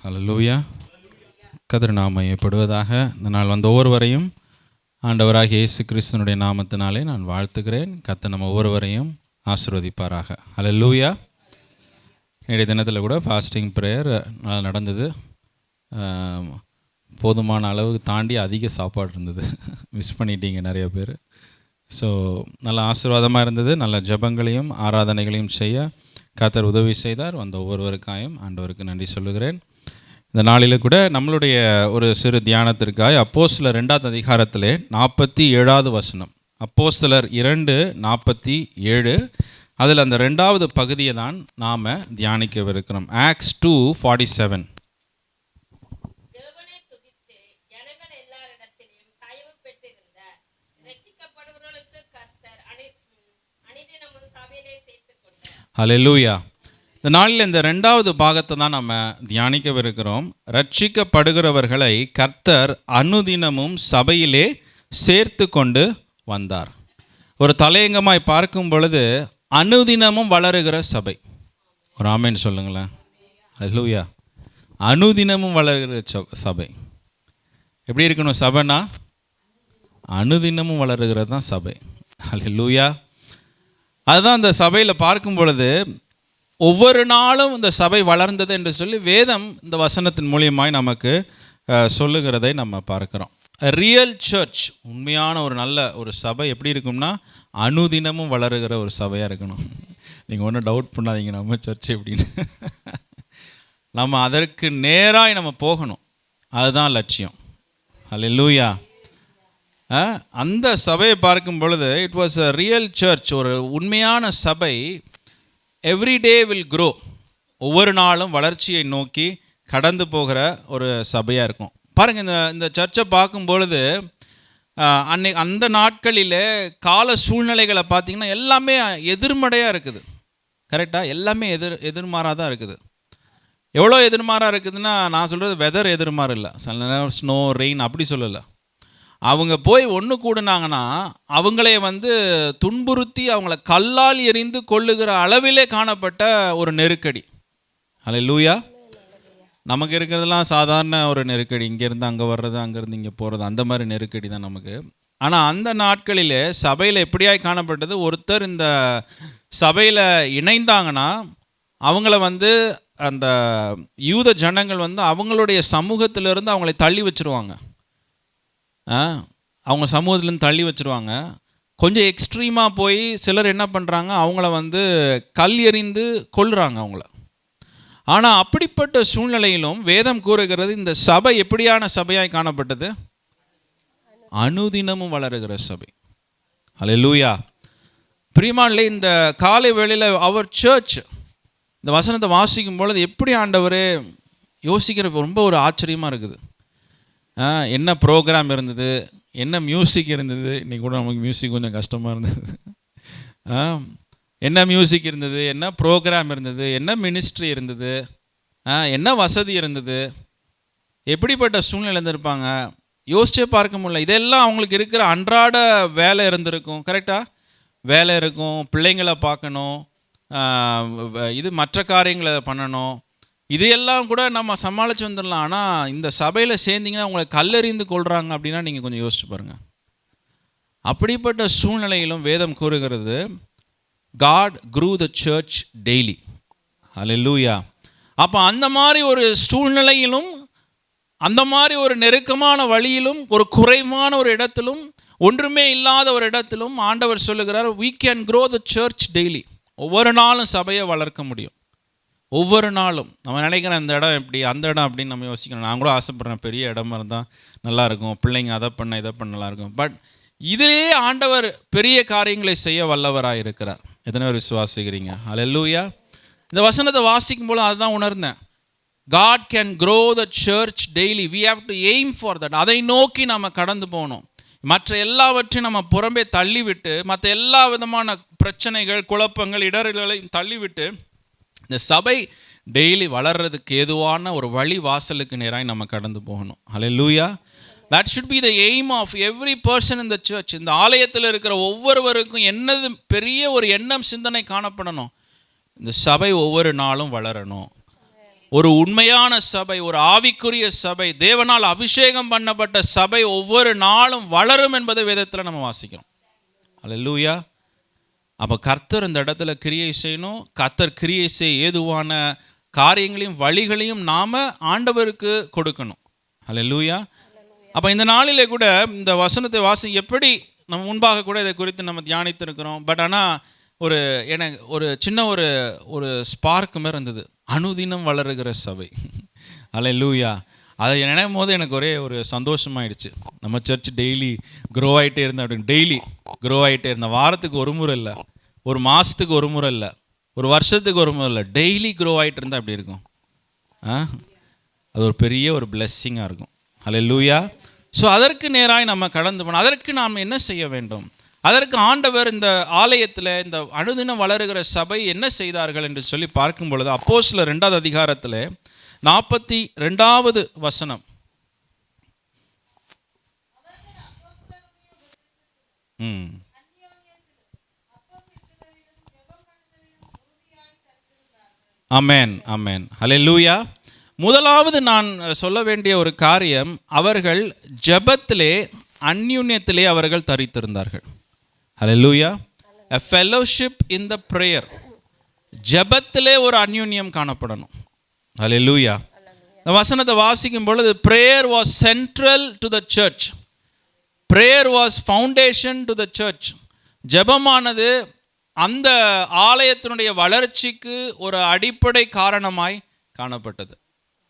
அல்லேலூயா. கர்த்தர் நாமம் மையப்படுவதாக. இந்த நாள் வந்த ஒவ்வொருவரையும் ஆண்டவராகிய இயேசு கிறிஸ்துவினுடைய நாமத்தினாலே நான் வாழ்த்துகிறேன். கர்த்தர் நம்ம ஒவ்வொருவரையும் ஆசீர்வதிப்பாராக. அல்லேலூயா. நேற்றைய தினத்தில் கூட ஃபாஸ்டிங் ப்ரேயர் நடந்தது. போதுமான அளவுக்கு தாண்டி அதிக சாப்பாடு இருந்தது. மிஸ் பண்ணிட்டீங்க நிறைய பேர். ஸோ நல்ல ஆசீர்வாதமாக இருந்தது. நல்ல ஜெபங்களையும் ஆராதனைகளையும் செய்ய கர்த்தர் உதவி செய்தார். வந்த ஒவ்வொருவருக்காயும் ஆண்டவருக்கு நன்றி சொல்லுகிறேன். இந்த நாளில் கூட நம்மளுடைய ஒரு சிறு தியானத்திற்காக அப்போஸ்தலர் 2ஆம் அதிகாரத்திலே 47வது வசனம், அப்போஸ்தலர் 2:47, அதில் அந்த 2வது பகுதியை தான் நாம் தியானிக்கவிருக்கிறோம். ஆக்ட்ஸ் 2:47. ஹல்லேலூயா. இந்த நாளில் இந்த 2வது பாகத்தை தான் நம்ம தியானிக்கவிருக்கிறோம். ரட்சிக்கப்படுகிறவர்களை கர்த்தர் அனுதினமும் சபையிலே சேர்த்து கொண்டு வந்தார். ஒரு தலையங்கமாய் பார்க்கும் பொழுது அனுதினமும் வளருகிற சபை. ஒரு ஆமென் சொல்லுங்களேன். ஹல்லேலூயா. அனுதினமும் வளருகிற சபை. எப்படி இருக்கணும் சபைனா? அனுதினமும் வளருகிறது தான் சபை. ஹல்லேலூயா. அதுதான் இந்த சபையில் பார்க்கும் பொழுது ஒவ்வொரு நாளும் இந்த சபை வளர்ந்தது என்று சொல்லி வேதம் இந்த வசனத்தின் மூலியமாய் நமக்கு சொல்லுகிறதை நம்ம பார்க்குறோம். ரியல் சர்ச், உண்மையான ஒரு நல்ல ஒரு சபை எப்படி இருக்கும்னா அனுதினமும் வளருகிற ஒரு சபையாக இருக்கணும். நீங்கள் ஒன்றும் டவுட் பண்ணாதீங்க நம்ம சர்ச் எப்படின்னு. நம்ம அதற்கு நேராக நம்ம போகணும். அதுதான் லட்சியம். ஹல்லேலூயா. அந்த சபையை பார்க்கும் பொழுது it was a real church. ஒரு உண்மையான சபை எவ்ரிடே வில் க்ரோ. ஒவ்வொரு நாளும் வளர்ச்சியை நோக்கி கடந்து போகிற ஒரு சபையாக இருக்கும். பாருங்கள், இந்த சர்ச்சை பார்க்கும் பொழுது அந்த நாட்களில் கால சூழ்நிலைகளை பார்த்திங்கன்னா எல்லாமே எதிர்மறையாக இருக்குது. கரெக்டாக? எல்லாமே எதிர்மாறாக தான் இருக்குது. எவ்வளோ எதிர்மாறாக இருக்குதுன்னா, நான் சொல்கிறது வெதர் எதிர்மாறு இல்லை, சில நேரம் ஸ்னோ ரெயின் அப்படி சொல்லலை. அவங்க போய் ஒன்று கூடுனாங்கன்னா அவங்களே துன்புறுத்தி அவங்கள கல்லால் எறிந்து கொள்ளுகிற அளவிலே காணப்பட்ட ஒரு நெருக்கடி. ஹல்லேலூயா. நமக்கு இருக்கிறதுலாம் சாதாரண ஒரு நெருக்கடி, இங்கேருந்து அங்கே வர்றது, அங்கேருந்து இங்கே போகிறது, அந்த மாதிரி நெருக்கடி தான் நமக்கு. ஆனால் அந்த நாட்களிலே சபையில் எப்படியாய் காணப்பட்டது, ஒருத்தர் இந்த சபையில் இணைந்தாங்கன்னா அவங்கள அந்த யூத ஜனங்கள் அவங்களுடைய சமூகத்திலிருந்து அவங்களை தள்ளி வச்சுருவாங்க. அவங்க சமூகத்துலேருந்து தள்ளி வச்சுருவாங்க. கொஞ்சம் எக்ஸ்ட்ரீமாக போய் சிலர் என்ன பண்ணுறாங்க, அவங்கள கல் எறிந்து கொல்லுறாங்க அவங்கள. ஆனால் அப்படிப்பட்ட சூழ்நிலையிலும் வேதம் கூறுகிறது இந்த சபை எப்படியான சபையாய் காணப்பட்டது? அனுதினமும் வளருகிற சபை. ஹல்லேலூயா. பிரியமானவர்களே, இந்த காலை வேளையில் அவர் சர்ச் இந்த வசனத்தை வாசிக்கும் பொழுது எப்படி ஆண்டவரே யோசிக்கிற ரொம்ப ஒரு ஆச்சரியமாக இருக்குது. என்ன ப்ரோக்ராம் இருந்தது, என்ன மியூசிக் இருந்தது. இன்றைக்கி கூட நமக்கு மியூசிக் கொஞ்சம் கஷ்டமாக இருந்தது. என்ன மியூசிக் இருந்தது, என்ன ப்ரோக்ராம் இருந்தது, என்ன மினிஸ்ட்ரி இருந்தது, என்ன வசதி இருந்தது, எப்படிப்பட்ட சூழ்நிலை இருந்திருப்பாங்க, யோசிச்சே பார்க்க முடியல. இதெல்லாம் அவங்களுக்கு இருக்கிற அன்றாட வேலை இருந்திருக்கும். கரெக்டாக? வேலை இருக்கும், பிள்ளைங்களை பார்க்கணும், இது மற்ற காரியங்களை பண்ணணும். இதையெல்லாம் கூட நம்ம சமாளித்து வந்துடலாம். ஆனால் இந்த சபையில் சேர்ந்திங்கன்னா உங்களை கல்லெறிந்து கொள்கிறாங்க அப்படின்னா நீங்கள் கொஞ்சம் யோசிச்சு பாருங்கள். அப்படிப்பட்ட சூழ்நிலையிலும் வேதம் கூறுகிறது God grew the church daily. ஹல்லேலூயா. அப்போ அந்த மாதிரி ஒரு சூழ்நிலையிலும், அந்த மாதிரி ஒரு நெருக்கமான வழியிலும், ஒரு குறைவான ஒரு இடத்திலும், ஒன்றுமே இல்லாத ஒரு இடத்திலும் ஆண்டவர் சொல்லுகிறார் we can grow the church daily. ஒவ்வொரு நாளும் சபையை வளர்க்க முடியும். ஒவ்வொரு நாளும் நம்ம நினைக்கிறோம் இந்த இடம் எப்படி, அந்த இடம் அப்படின்னு நம்ம யோசிக்கணும். நான் கூட ஆசைப்பட்றேன் பெரிய இடமா இருந்தால் நல்லாயிருக்கும், பிள்ளைங்க அதை பண்ண இதை பண்ண நல்லாயிருக்கும். பட் இதிலேயே ஆண்டவர் பெரிய காரியங்களை செய்ய வல்லவராக இருக்கிறார். எத்தனை பேர் விசுவாசிக்கிறீங்க? ஹல்லேலூயா. இந்த வசனத்தை வாசிக்கும் போது அதுதான் உணர்ந்தேன். God can grow the church daily. We have to aim for that. அதை நோக்கி நம்ம கடந்து போகணும். மற்ற எல்லாவற்றையும் நம்ம புறம்பே தள்ளிவிட்டு, மற்ற எல்லா விதமான பிரச்சனைகள், குழப்பங்கள், இடர்களை தள்ளிவிட்டு இந்த சபை டெய்லி வளர்றதுக்கு ஏதுவான ஒரு வழி வாசலுக்கு நேராக நம்ம கடந்து போகணும். ஹல்லேலூயா. That should be the aim of every person in the church. இந்த ஆலயத்தில் இருக்கிற ஒவ்வொருவருக்கும் என்னது பெரிய ஒரு எண்ணம், சிந்தனை காணப்படணும். இந்த சபை ஒவ்வொரு நாளும் வளரணும், ஒரு உண்மையான சபை, ஒரு ஆவிக்குரிய சபை, தேவனால் அபிஷேகம் பண்ணப்பட்ட சபை ஒவ்வொரு நாளும் வளரும் என்பதை வேதத்தில் நம்ம வாசிக்கிறோம். அல்லேலூயா. அப்போ கர்த்தர் இந்த இடத்துல கிரியை செய்யணும். கர்த்தர் கிரியை செய்ய ஏதுவான காரியங்களையும் வழிகளையும் நாம் ஆண்டவருக்கு கொடுக்கணும். அல்லேலூயா. அப்போ இந்த நாளிலே கூட இந்த வசனத்தை எப்படி நம்ம முன்பாக கூட இதை குறித்து நம்ம தியானித்திருக்கிறோம். பட் ஆனால் எனக்கு ஒரு சின்ன ஒரு ஸ்பார்க் மாதிரி இருந்தது, அனுதினம் வளருகிற சபை. அல்லேலூயா. அதை நினைக்கும் போது எனக்கு ஒரு சந்தோஷமாயிடுச்சு. நம்ம சர்ச் டெய்லி க்ரோ ஆகிட்டே இருந்தேன் அப்படின்னு. டெய்லி க்ரோ ஆகிட்டே இருந்தேன். வாரத்துக்கு ஒரு முறை இல்லை, ஒரு மாதத்துக்கு ஒரு முறை இல்லை, ஒரு வருஷத்துக்கு ஒரு முறை இல்லை, டெய்லி க்ரோ ஆகிட்டு இருந்தால் அப்படி இருக்கும். அது ஒரு பெரிய ஒரு பிளெஸ்ஸிங்காக இருக்கும். அல்லேலூயா. ஸோ அதற்கு நேராக நம்ம கடந்து போனோம். அதற்கு நாம் என்ன செய்ய வேண்டும்? அதற்கு ஆண்டவர் இந்த ஆலயத்தில் இந்த அனுதினம் வளருகிற சபை என்ன செய்தார்கள் என்று சொல்லி பார்க்கும் பொழுது அப்போஸ்தலர் 2வது அதிகாரத்தில் 42வது வசனம். ஆமென், ஆமென், அல்லேலூயா. முதலாவது நான் சொல்ல வேண்டிய ஒரு காரியம், அவர்கள் ஜெபத்திலே அந்யுன்யத்திலே அவர்கள் தரித்திருந்தார்கள். அல்லேலூயா. a fellowship in the prayer. ஜெபத்திலே ஒரு அந்யுன்யம் காணப்படணும். அல்லேலூயா. இந்த வசனத்தை வாசிக்கும் பொழுது prayer was central to the church. prayer was foundation to the church. ஜெபமானது அந்த ஆலயத்தினுடைய வளர்ச்சிக்கு ஒரு அடிப்படை காரணமாய் காணப்பட்டது.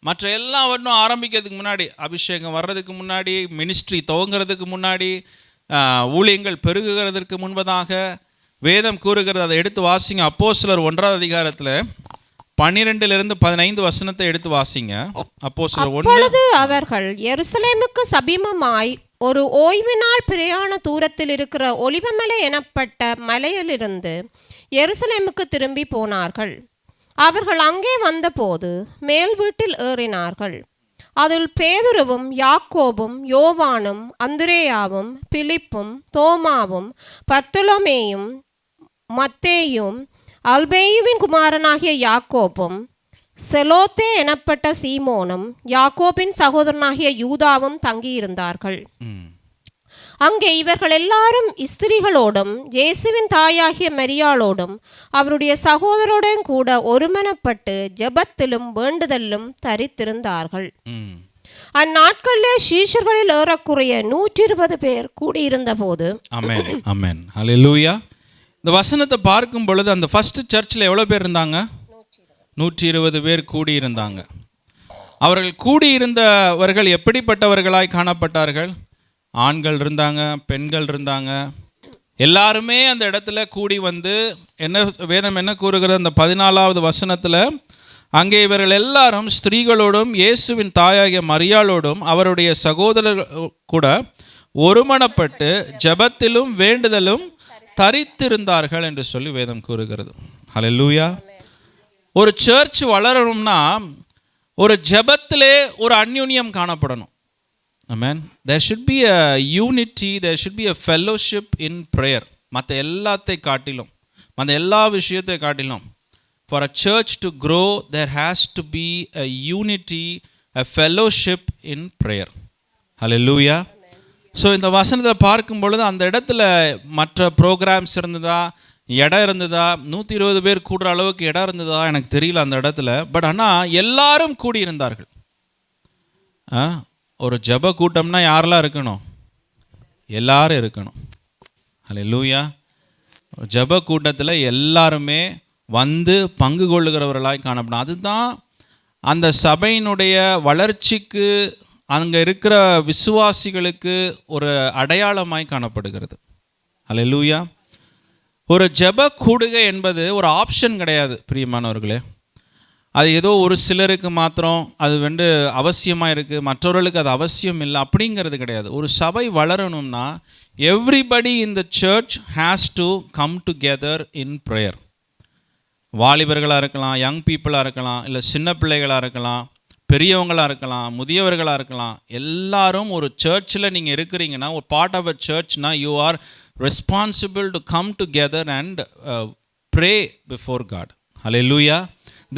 மற்ற எல்லாவற்றும் ஆரம்பிக்கிறதுக்கு முன்னாடி, அபிஷேகம் வர்றதுக்கு முன்னாடி, மினிஸ்ட்ரி துவங்கிறதுக்கு முன்னாடி, ஊழியங்கள் பெருகுகிறதுக்கு முன்பதாக வேதம் கூறுகிறது. அதை எடுத்து வாசிங்க. அப்போஸ்தலர் 1வது அதிகாரத்தில் 12 15 வசனத்தை எடுத்து வாசிங்க. அப்போஸ்தலர் 1. அப்பொழுது அவர்கள் எருசலேமுக்கு சமீபமாய் ஒரு ஓய்வு நாள் பிரயாண தூரத்தில் இருக்கிற ஒலிவமலை எனப்பட்ட மலையிலிருந்து எருசலேமுக்கு திரும்பி போனார்கள். அவர்கள் அங்கே வந்தபோது மேல் வீட்டில் ஏறினார்கள். அதில் பேதுருவும் யாக்கோபும் யோவானும் அந்திரேயாவும் பிலிப்பும் தோமாவும் பர்த்தலோமேயும் மத்தேயும் அல்பேயுவின் குமாரனாகிய யாக்கோபும் செலோத்தே எனப்பட்ட சீமோனும் யாக்கோபின் சகோதரனாகிய யூதாவும் தங்கியிருந்தார்கள். அங்கே இவர்கள் எல்லாரும் ஸ்திரீகளோடும் இயேசுவின் தாயாகிய மரியாளோடும் அவருடைய சகோதரோடும் கூட ஒருமனப்பட்டு ஜெபத்திலும் வேண்டுதலிலும் தரித்திருந்தார்கள். அந்நாட்களிலே சீஷர்களில் ஏறக்குறைய 120 பேர் கூடியிருந்த போது. ஆமென், ஆமென், அல்லேலூயா. இந்த வசனத்தை பார்க்கும் பொழுது அந்த ஃபர்ஸ்ட் சர்ச்சில் எவ்வளோ பேர் இருந்தாங்க? 120 பேர் கூடியிருந்தாங்க. அவர்கள் கூடியிருந்தவர்கள் எப்படிப்பட்டவர்களாய் காணப்பட்டார்கள்? ஆண்கள் இருந்தாங்க, பெண்கள் இருந்தாங்க, எல்லாருமே அந்த இடத்துல கூடி வந்து வேதம் என்ன கூறுகிறது? அந்த 14வது வசனத்தில், அங்கே இவர்கள் எல்லாரும் ஸ்திரீகளோடும் இயேசுவின் தாயாகிய மரியாளோடும் அவருடைய சகோதரர் கூட ஒருமனப்பட்டு ஜெபத்திலும் வேண்டுதலும் தரித்திருந்தார்கள் என்று சொல்லி வேதம் கூறுகிறது. அல்லேலூயா. ஒரு சர்ச் வளரணும்னா ஒரு ஜெபத்திலே ஒரு அந்யுன்யம் காணப்படணும். Amen. There should be a unity, there should be a fellowship in prayer. மற்ற எல்லாத்தை காட்டிலும், மற்ற எல்லா விஷயத்தை காட்டிலும், for a church to grow there has to be a unity, a fellowship in prayer. Hallelujah. So இந்த வசனத்தை பார்க்கும் பொழுது அந்த இடத்துல மற்ற ப்ரோக்ராம்ஸ் இருந்ததா, இடம் இருந்ததா, 120 பேர் கூடுற அளவுக்கு இடம் இருந்ததா எனக்கு தெரியல அந்த இடத்துல. பட் ஆனால் எல்லாரும் கூடியிருந்தார்கள். ஒரு ஜெப கூட்டம்னா யாரெல்லாம் இருக்கணும்? எல்லாரும் இருக்கணும். அல்லேலூயா. ஜெப கூட்டத்தில் எல்லாருமே வந்து பங்கு கொள்ளுகிறவர்களாய் காணப்படும். அதுதான் அந்த சபையினுடைய வளர்ச்சிக்கு, அங்கே இருக்கிற விசுவாசிகளுக்கு ஒரு அடையாளமாய் காணப்படுகிறது. அல்லேலூயா. ஒரு ஜெப கூடுகை என்பது ஒரு ஆப்ஷன் கிடையாது பிரியமானவர்களே. அது ஏதோ ஒரு சிலருக்கு மாத்திரம் அது அவசியமாக இருக்குது, மற்றவர்களுக்கு அது அவசியம் இல்லை அப்படிங்கிறது கிடையாது. ஒரு சபை வளரணும்னா everybody in the church has to come together in prayer. வாலிபர்களாக இருக்கலாம், யங் பீப்புளாக இருக்கலாம், இல்லை சின்ன பிள்ளைகளாக இருக்கலாம், பெரியவங்களாக இருக்கலாம், முதியவர்களாக இருக்கலாம். எல்லாரும் ஒரு சர்ச்சில் நீங்கள் இருக்கிறீங்கன்னா, ஒரு பார்ட் ஆஃப் அ சர்ச்னா you are responsible to come together and pray before God. Hallelujah.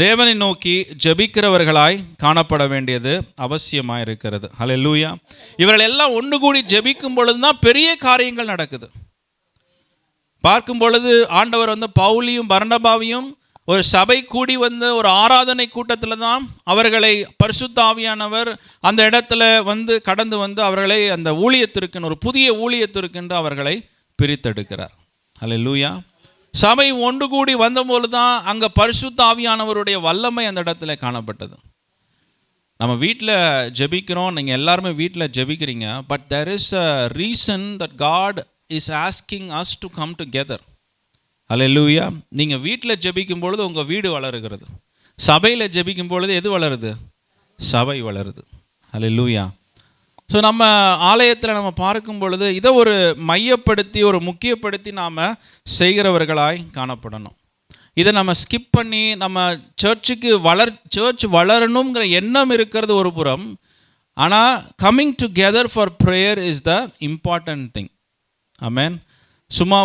தேவனை நோக்கி ஜெபிக்கிறவர்களாய் காணப்பட வேண்டியது அவசியமாக இருக்கிறது. ஹல்லேலூயா. இவர்கள் எல்லாம் ஒன்று கூடி ஜெபிக்கும் பொழுது தான் பெரிய காரியங்கள் நடக்குது. பார்க்கும் பொழுது ஆண்டவர் பவுலியும் பர்னபாவையும் ஒரு சபை கூடி ஒரு ஆராதனை கூட்டத்தில் தான் அவர்களை பரிசுத்த ஆவியானவர் அந்த இடத்துல கடந்து அவர்களை அந்த ஊழியத்திற்கு ஒரு புதிய ஊழியத்திற்கென்று அவர்களை பிரித்தெடுக்கிறார். ஹல்லேலூயா. சபை ஒன்று கூடி வந்தபோது தான் அங்கே பரிசுத்த ஆவியானவருடைய வல்லமை அந்த இடத்துல காணப்பட்டது. நம்ம வீட்டில் ஜெபிக்கிறோம், நீங்கள் எல்லாருமே வீட்டில் ஜெபிக்கிறீங்க. But there is a reason that God is asking us to come together. ஹல்லேலூயா. நீங்கள் வீட்டில் ஜெபிக்கும் பொழுது உங்கள் வீடு வளருகிறது. சபையில் ஜெபிக்கும் பொழுது எது வளருது? சபை வளருது. ஹல்லேலூயா. ஸோ நம்ம ஆலயத்தில் நம்ம பார்க்கும் பொழுது இதை ஒரு மையப்படுத்தி ஒரு முக்கியப்படுத்தி நாம் செய்கிறவர்களாய் காணப்படணும். இதை நம்ம ஸ்கிப் பண்ணி நம்ம சர்ச் வளரணுங்கிற எண்ணம் இருக்கிறது ஒரு புறம். ஆனால் coming together for prayer is the important thing. Amen. சும்மா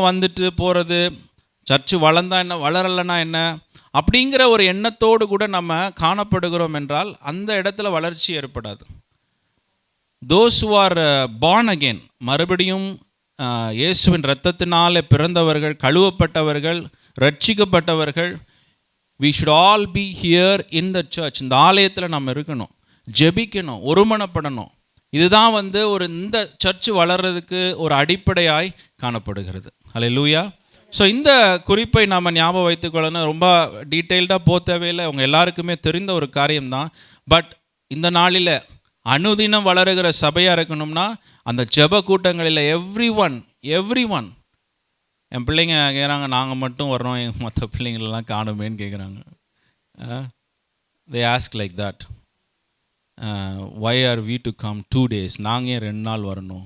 போகிறது, சர்ச்சு வளர்ந்தா என்ன வளரலைன்னா என்ன அப்படிங்கிற ஒரு எண்ணத்தோடு கூட நம்ம காணப்படுகிறோம் என்றால் அந்த இடத்துல வளர்ச்சி ஏற்படாது. Those who are born again, மறுபடியும் இயேசுவின் இரத்தத்தினாலே பிறந்தவர்கள், கழுவப்பட்டவர்கள், ரட்சிக்கப்பட்டவர்கள், we should all be here in the church. இந்த ஆலயத்தில் நம்ம இருக்கணும், ஜெபிக்கணும், ஒருமனப்படணும். இதுதான் ஒரு இந்த சர்ச் வளர்றதுக்கு ஒரு அடிப்படையாய் காணப்படுகிறது. ஹல்லேலூயா. ஸோ இந்த குறிப்பை நாம் ஞாபகம் வைத்துக்கொள்ளணும். ரொம்ப டீட்டெயில்டாக போக தேவையில்லை, அவங்க எல்லாருக்குமே தெரிந்த ஒரு காரியம்தான். பட் இந்த நாளில் அனுதினம் வளருகிற சபையாக இருக்கணும்னா அந்த ஜெப கூட்டங்களில் எவ்ரி ஒன் என் பிள்ளைங்க கேட்குறாங்க, நாங்கள் மட்டும் வர்றோம், மற்ற பிள்ளைங்களெல்லாம் காணுமேன்னு கேட்குறாங்க. they ask like that, why are we to come 2 days? நாங்கள் ஏன் 2 நாள் வரணும்?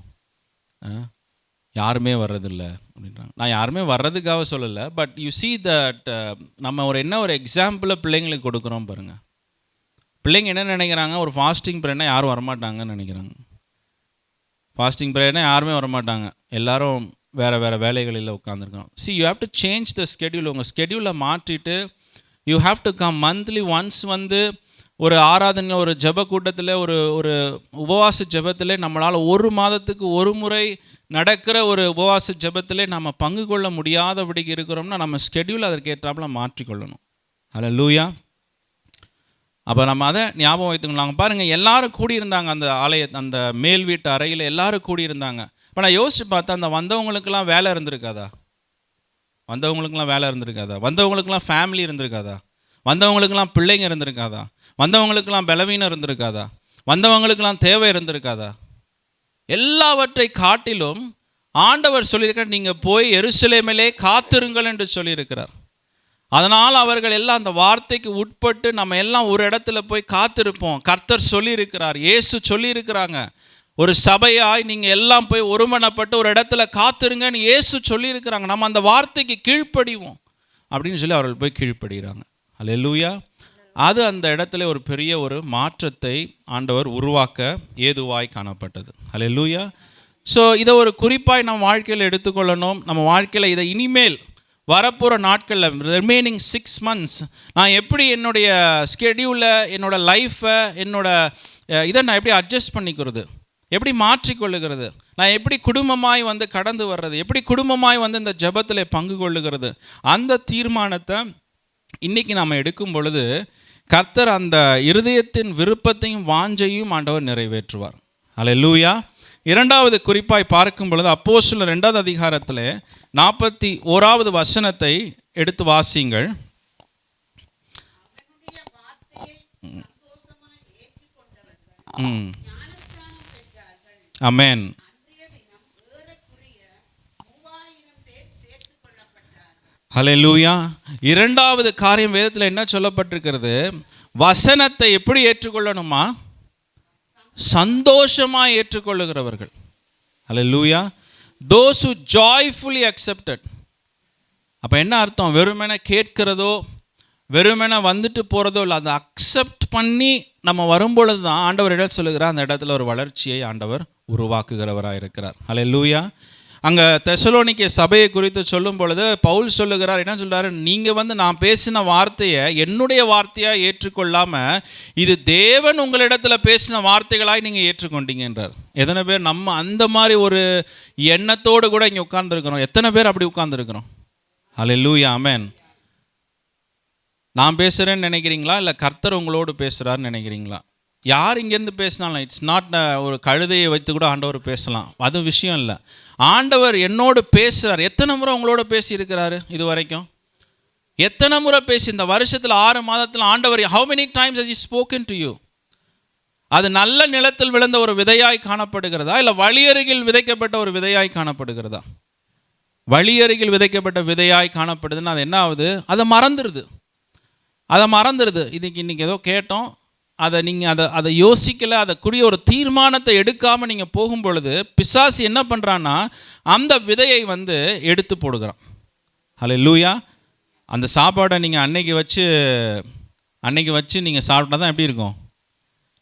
யாருமே வர்றதில்லை அப்படின்றாங்க. நான் யாருமே வர்றதுக்காக சொல்லலை. பட் யூ see that நம்ம என்ன ஒரு எக்ஸாம்பிளை பிள்ளைங்களுக்கு கொடுக்குறோம் பாருங்கள். பிள்ளைங்க என்ன நினைக்கிறாங்க, ஒரு ஃபாஸ்டிங் ப்ரேயர்னா யாரும் வரமாட்டாங்கன்னு நினைக்கிறாங்க. ஃபாஸ்டிங் ப்ரேயர்னா யாருமே வரமாட்டாங்க, எல்லாரும் வேறு வேலைகளில் உட்காந்துருக்கோம். you have to change the schedule. உங்கள் ஸ்கெடியூலை மாற்றிட்டு you have to come monthly once. ஒரு ஆராதனை, ஒரு ஜெப கூட்டத்தில், ஒரு உபவாச ஜெபத்தில் நம்மளால் ஒரு மாதத்துக்கு ஒரு முறை நடக்கிற ஒரு உபவாச ஜெபத்தில் நம்ம பங்கு கொள்ள முடியாதபடிக்கு இருக்கிறோம்னா நம்ம ஸ்கெடியூல் அதற்கேற்றாப்புல மாற்றிக்கொள்ளணும். ஹல்லேலூயா. அப்போ நம்ம அதை ஞாபகம் வைத்துக்கொள்ளாங்க. பாருங்கள், எல்லாரும் கூடியிருந்தாங்க அந்த மேல் வீட்டு அறையில் எல்லாரும் கூடியிருந்தாங்க. இப்போ நான் யோசித்து பார்த்தா அந்த வந்தவங்களுக்கெல்லாம் வேலை இருந்திருக்காதா? வந்தவங்களுக்கெல்லாம் ஃபேமிலி இருந்திருக்காதா? வந்தவங்களுக்கெல்லாம் பிள்ளைங்க இருந்திருக்காதா? வந்தவங்களுக்கெல்லாம் பலவீனம் இருந்திருக்காதா? வந்தவங்களுக்கெல்லாம் தேவை இருந்திருக்காதா? எல்லாவற்றை காட்டிலும் ஆண்டவர் சொல்லியிருக்கார், நீங்கள் போய் எருசலேமிலே காத்திருங்கள் என்று சொல்லியிருக்கிறார். அதனால் அவர்கள் எல்லாம் அந்த வார்த்தைக்கு உட்பட்டு நம்ம எல்லாம் ஒரு இடத்துல போய் காத்திருப்போம். கர்த்தர் சொல்லியிருக்கிறார், இயேசு சொல்லியிருக்கிறாங்க, ஒரு சபையாய் நீங்கள் எல்லாம் போய் ஒருமனப்பட்டு ஒரு இடத்துல காத்திருங்கன்னு இயேசு சொல்லியிருக்கிறாங்க. நம்ம அந்த வார்த்தைக்கு கீழ்ப்படிவோம் அப்படின்னு சொல்லி அவர்கள் போய் கீழ்ப்படுகிறாங்க. ஹல்லேலூயா. அது அந்த இடத்துல ஒரு பெரிய ஒரு மாற்றத்தை ஆண்டவர் உருவாக்க ஏதுவாய் காணப்பட்டது. ஹல்லேலூயா. ஸோ இதை ஒரு குறிப்பாய் நம்ம வாழ்க்கையில் எடுத்துக்கொள்ளணும். நம்ம வாழ்க்கையில் இதை இனிமேல் வரப்போகிற நாட்களில் ரிமைனிங் 6 months நான் எப்படி என்னுடைய ஸ்கெடியூலை, என்னோடய லைஃப்பை, இதை நான் எப்படி அட்ஜஸ்ட் பண்ணிக்கிறது, எப்படி மாற்றிக்கொள்ளுகிறது, நான் எப்படி குடும்பமாய் கடந்து வர்றது, எப்படி குடும்பமாய் இந்த ஜெபத்தில் பங்கு கொள்ளுகிறது, அந்த தீர்மானத்தை இன்றைக்கி நாம் எடுக்கும் பொழுது கர்த்தர் அந்த இருதயத்தின் விருப்பத்தையும் வாஞ்சையும் ஆண்டவர் நிறைவேற்றுவார். ஹல்லேலூயா. இரண்டாவது குறிப்பாய் பார்க்கும் பொழுது அப்போஸ்தலர் 2வது அதிகாரத்தில் 41வது வசனத்தை எடுத்து வாசிங்கள். ஆமென். ஹல்லேலூயா. இரண்டாவது காரியம் வேதத்தில் என்ன சொல்லப்பட்டிருக்கிறது? வசனத்தை எப்படி ஏற்றுக்கொள்ளணுமா? சந்தோஷமாக ஏற்றுக்கொள்ளுகிறவர்கள். ஹல்லேலூயா. those who joyfully accepted. அப்போ என்ன அர்த்தம்? வெறுமென கேட்கிறதோ வெறுமென போகிறதோ இல்லை, அதை அக்செப்ட் பண்ணி நம்ம வரும்பொழுது தான் ஆண்டவர் இடம் சொல்லுகிறார், அந்த இடத்துல ஒரு வளர்ச்சியை ஆண்டவர் உருவாக்குகிறவராக இருக்கிறார். ஹல்லேலூயா. அங்கே தெசலோனிக்கே சபையை குறித்து சொல்லும் பொழுது பவுல் சொல்லுகிறார், என்ன சொல்கிறாரு, நீங்கள் நான் பேசின வார்த்தையை என்னுடைய வார்த்தையாக ஏற்றுக்கொள்ளாமல் இது தேவன் உங்களிடத்தில் பேசின வார்த்தைகளாய் நீங்கள் ஏற்றுக்கொண்டீங்க என்றார். எத்தனை பேர் நம்ம அந்த மாதிரி ஒரு எண்ணத்தோடு கூட இங்கே உட்கார்ந்துருக்கிறோம்? எத்தனை பேர் அப்படி உட்கார்ந்துருக்கிறோம்? ஹல்லேலூயா, ஆமென். நான் பேசுகிறேன்னு நினைக்கிறீங்களா, இல்லை கர்த்தர் உங்களோடு பேசுகிறாருன்னு நினைக்கிறீங்களா? யார் இங்கேருந்து பேசினாலும், இட்ஸ் நாட் ஒரு கழுதையை வைத்து கூட ஆண்டவர் பேசலாம், அது விஷயம் இல்லை. ஆண்டவர் என்னோடு பேசுகிறார். எத்தனை முறை உங்களோட பேசியிருக்கிறாரு இது வரைக்கும்? எத்தனை முறை பேசி இந்த வருஷத்தில் 6 மாதத்தில் ஆண்டவர் how many times has he spoken to you? அது நல்ல நிலத்தில் விழுந்த ஒரு விதையாய் காணப்படுகிறதா, இல்லை வழியருகில் விதைக்கப்பட்ட ஒரு விதையாய் காணப்படுகிறதா? வழியருகில் விதைக்கப்பட்ட விதையாய் காணப்படுதுன்னு அது என்ன ஆகுது? அதை மறந்துடுது. இன்றைக்கி ஏதோ கேட்டோம், நீங்கள் அதை யோசிக்கலை, அதற்குரிய ஒரு தீர்மானத்தை எடுக்காமல் நீங்கள் போகும் பொழுது பிசாசு என்ன பண்ணுறான்னா அந்த விதையை எடுத்து போடுகிறான். ஹல்லேலூயா. அந்த சாப்பாடை நீங்கள் அன்னைக்கு வச்சு நீங்கள் சாப்பிட்டா தான் எப்படி இருக்கும்?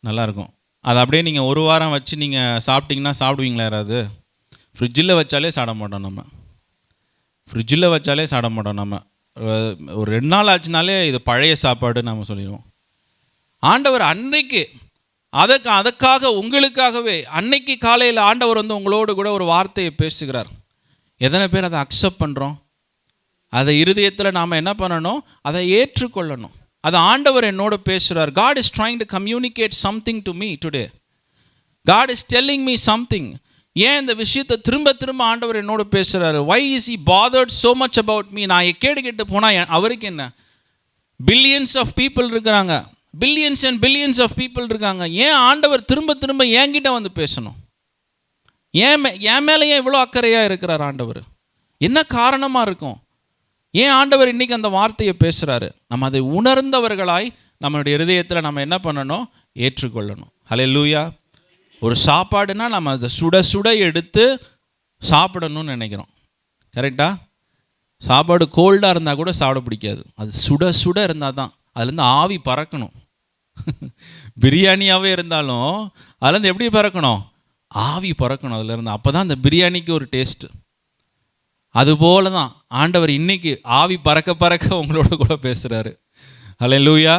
நல்லாயிருக்கும். அதை அப்படியே நீங்கள் ஒரு வாரம் வச்சு நீங்கள் சாப்பிட்டீங்கன்னா சாப்பிடுவீங்களா? யாராவது? ஃப்ரிட்ஜில் வச்சாலே சாப்பிட மாட்டோம் நம்ம. ஒரு 2 நாள் ஆச்சுனாலே இது பழைய சாப்பாடு நம்ம சொல்லிடுவோம். ஆண்டவர் அன்னைக்கு அதுக்காக உங்களுக்காகவே அன்னைக்கு காலையில் ஆண்டவர் உங்களோடு கூட ஒரு வார்த்தையை பேசுகிறார். எத்தனை பேர் அதை அக்செப்ட் பண்ணுறோம்? அதை இருதயத்தில் நாம் என்ன பண்ணணும்? அதை ஏற்றுக்கொள்ளணும். அது ஆண்டவர் என்னோடு பேசுகிறார். God is trying to communicate something to me today. God is telling me something. ஏன் இந்த விஷயத்தை திரும்ப ஆண்டவர் என்னோடு பேசுகிறாரு? why is he bothered so much about me? நான் கேட்டு போனால் அவருக்கு என்ன? பில்லியன்ஸ் ஆஃப் பீப்புள் இருக்கிறாங்க, billions and billions of people இருக்காங்க. ஏன் ஆண்டவர் திரும்ப என்கிட்ட பேசணும்? என் மேலே ஏன் இவ்வளோ அக்கறையாக இருக்கிறார் ஆண்டவர்? என்ன காரணமாக இருக்கும்? ஏன் ஆண்டவர் இன்றைக்கி அந்த வார்த்தையை பேசுகிறாரு? நம்ம அதை உணர்ந்தவர்களாய் நம்மளுடைய இருதயத்தில் நம்ம என்ன பண்ணணும்? ஏற்றுக்கொள்ளணும். ஹல்லேலூயா. ஒரு சாப்பாடுனா நம்ம அதை சுட எடுத்து சாப்பிடணும்னு நினைக்கிறோம். கரெக்டாக? சாப்பாடு கோல்டாக இருந்தால் கூட சாப்பிட பிடிக்காது. அது சுட இருந்தால் தான் அதுலேருந்து ஆவி பறக்கணும். பிரியாணியாகவே இருந்தாலும் அதுலேருந்து எப்படி பறக்கணும்? ஆவி பறக்கணும் அதுலேருந்து. அப்போ தான் அந்த பிரியாணிக்கு ஒரு டேஸ்ட்டு. அதுபோல தான் ஆண்டவர் இன்னைக்கு ஆவி பறக்க உங்களோட கூட பேசுகிறாரு. ஹல்லேலூயா.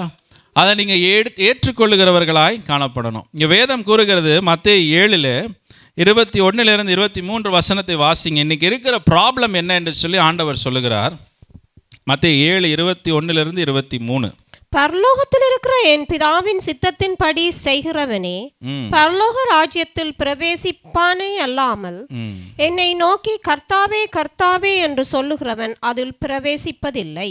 அதை நீங்கள் ஏற்றுக்கொள்ளுகிறவர்களாய் காணப்படணும். இங்கே வேதம் கூறுகிறது, மத்தேயு 7:21-23 வசனத்தை வாசிங்க. இன்றைக்கி இருக்கிற ப்ராப்ளம் என்ன என்று சொல்லி ஆண்டவர் சொல்லுகிறார். மத்தேயு 7:21-23. பரலோகத்தில் இருக்கிற என் பிதாவின் சித்தத்தின்படி செய்கிறவனே பரலோக ராஜ்யத்தில் பிரவேசிப்பானே அல்லாமல் என்னை நோக்கி கர்த்தாவே கர்த்தாவே என்று சொல்லுகிறவன் அதில் பிரவேசிப்பதில்லை.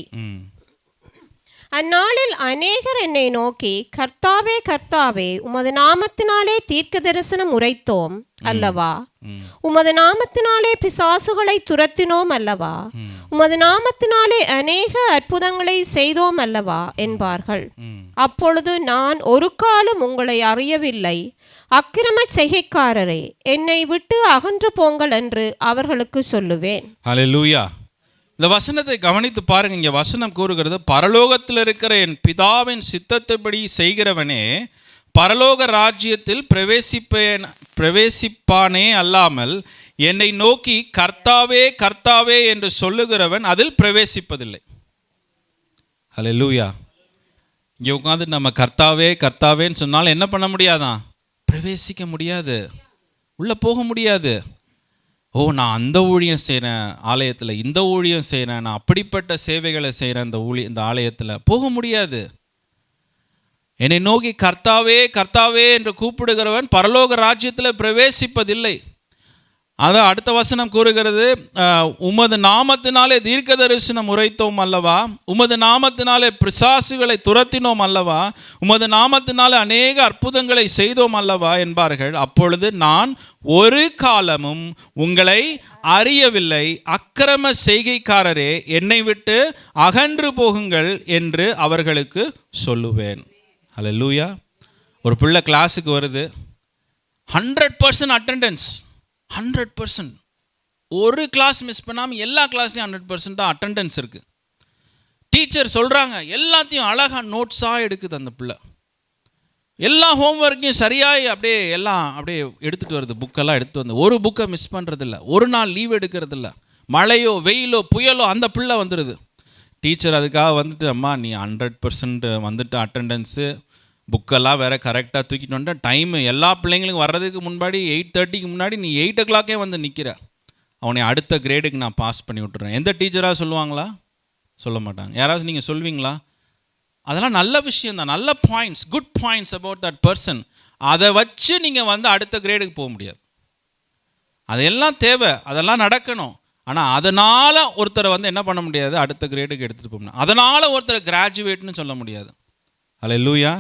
அந்நாளில் அநேகர் என்னை நோக்கி கர்த்தாவே கர்த்தாவே உமது நாமத்தினாலே தீர்க்க தரிசனம் உரைத்தோம் அல்லவா, உமது நாமத்தினாலே பிசாசுகளை துரத்தினோம் அல்லவா, உமது நாமத்தினாலே அநேக அற்புதங்களை செய்தோம் அல்லவா என்பார்கள். அப்பொழுது நான் ஒரு காலம் உங்களை அறியவில்லை, அக்கிரம செய்கைக்காரரே என்னை விட்டு அகன்று போங்கள் என்று அவர்களுக்கு சொல்லுவேன். ஹல்லேலூயா. இந்த வசனத்தை கவனித்து பாருங்க. இங்கே வசனம் கூறுகிறது, பரலோகத்தில் இருக்கிற என் பிதாவின் சித்தத்தைப்படி செய்கிறவனே பரலோக ராஜ்யத்தில் பிரவேசிப்பானே அல்லாமல் என்னை நோக்கி கர்த்தாவே கர்த்தாவே என்று சொல்லுகிறவன் அதில் பிரவேசிப்பதில்லை. ஹல்லேலூயா. இங்கே உட்காந்து நம்ம கர்த்தாவே கர்த்தாவேன்னு சொன்னாலும் என்ன பண்ண முடியாதான்? பிரவேசிக்க முடியாது, உள்ளே போக முடியாது. நான் அந்த ஊழியம் செய்கிறேன் ஆலயத்தில், இந்த ஊழியம் செய்கிறேன், நான் அப்படிப்பட்ட சேவைகளை செய்கிறேன் இந்த ஆலயத்தில், போக முடியாது. என்னை நோக்கி கர்த்தாவே கர்த்தாவே என்று கூப்பிடுகிறவன் பரலோக ராஜ்யத்தில் பிரவேசிப்பதில்லை. அதான் அடுத்த வசனம் கூறுகிறது, உமது நாமத்தினாலே தீர்க்க தரிசனம் உரைத்தோம் அல்லவா, உமது நாமத்தினாலே பிசாசுகளை துரத்தினோம் அல்லவா, உமது நாமத்தினாலே அநேக அற்புதங்களை செய்தோம் அல்லவா என்பார்கள். அப்பொழுது நான் ஒரு காலமும் உங்களை அறியவில்லை, அக்கிரம செய்கைக்காரரே என்னை விட்டு அகன்று போகுங்கள் என்று அவர்களுக்கு சொல்லுவேன். ஹல்லேலூயா. ஒரு பிள்ளை கிளாஸுக்கு வருது, 100% அட்டெண்டன்ஸ், 100%. ஒரு கிளாஸ் மிஸ் பண்ணாமல் எல்லா கிளாஸ்லையும் 100% அட்டெண்டன்ஸ் இருக்குது. டீச்சர் சொல்கிறாங்க, எல்லாத்தையும் அழகாக நோட்ஸாக எடுக்குது அந்த பிள்ளை. எல்லா ஹோம்ஒர்க்கையும் சரியாய் அப்படியே எல்லாம் அப்படியே எடுத்துகிட்டு வருது, புக்கெல்லாம் எடுத்து வந்து ஒரு புக்கை மிஸ் பண்ணுறதில்ல, ஒரு நாள் லீவ் எடுக்கிறதில்ல. மழையோ வெயிலோ புயலோ அந்த பிள்ளை வந்துடுது. டீச்சர் அதுக்காக வந்துட்டு, அம்மா நீ 100% வந்துட்டு அட்டெண்டன்ஸு, புக்கெல்லாம் வேறு கரெக்டாக தூக்கிட்டு வந்துட்ட, டைமு எல்லா பிள்ளைங்களுக்கும் வர்றதுக்கு முன்னாடி 8:30க்கு முன்னாடி நீ 8 o'clock வந்து நிற்கிற, அவனை அடுத்த கிரேடுக்கு நான் பாஸ் பண்ணி விட்டுறேன். எந்த டீச்சராக சொல்லுவாங்களா? சொல்ல மாட்டாங்க. யாராவது நீங்கள் சொல்வீங்களா? அதெல்லாம் நல்ல விஷயந்தான், நல்ல points, good points about that person. அதை வச்சு நீங்கள் வந்து அடுத்த கிரேடுக்கு போக முடியாது. அதெல்லாம் தேவை, அதெல்லாம் நடக்கணும். ஆனால் அதனால் ஒருத்தரை வந்து என்ன பண்ண முடியாது, அடுத்த கிரேடுக்கு எடுத்துகிட்டு போக முடியாது. அதனால் ஒருத்தரை கிராஜுவேட்னு சொல்ல முடியாது. அல்லேலூயா.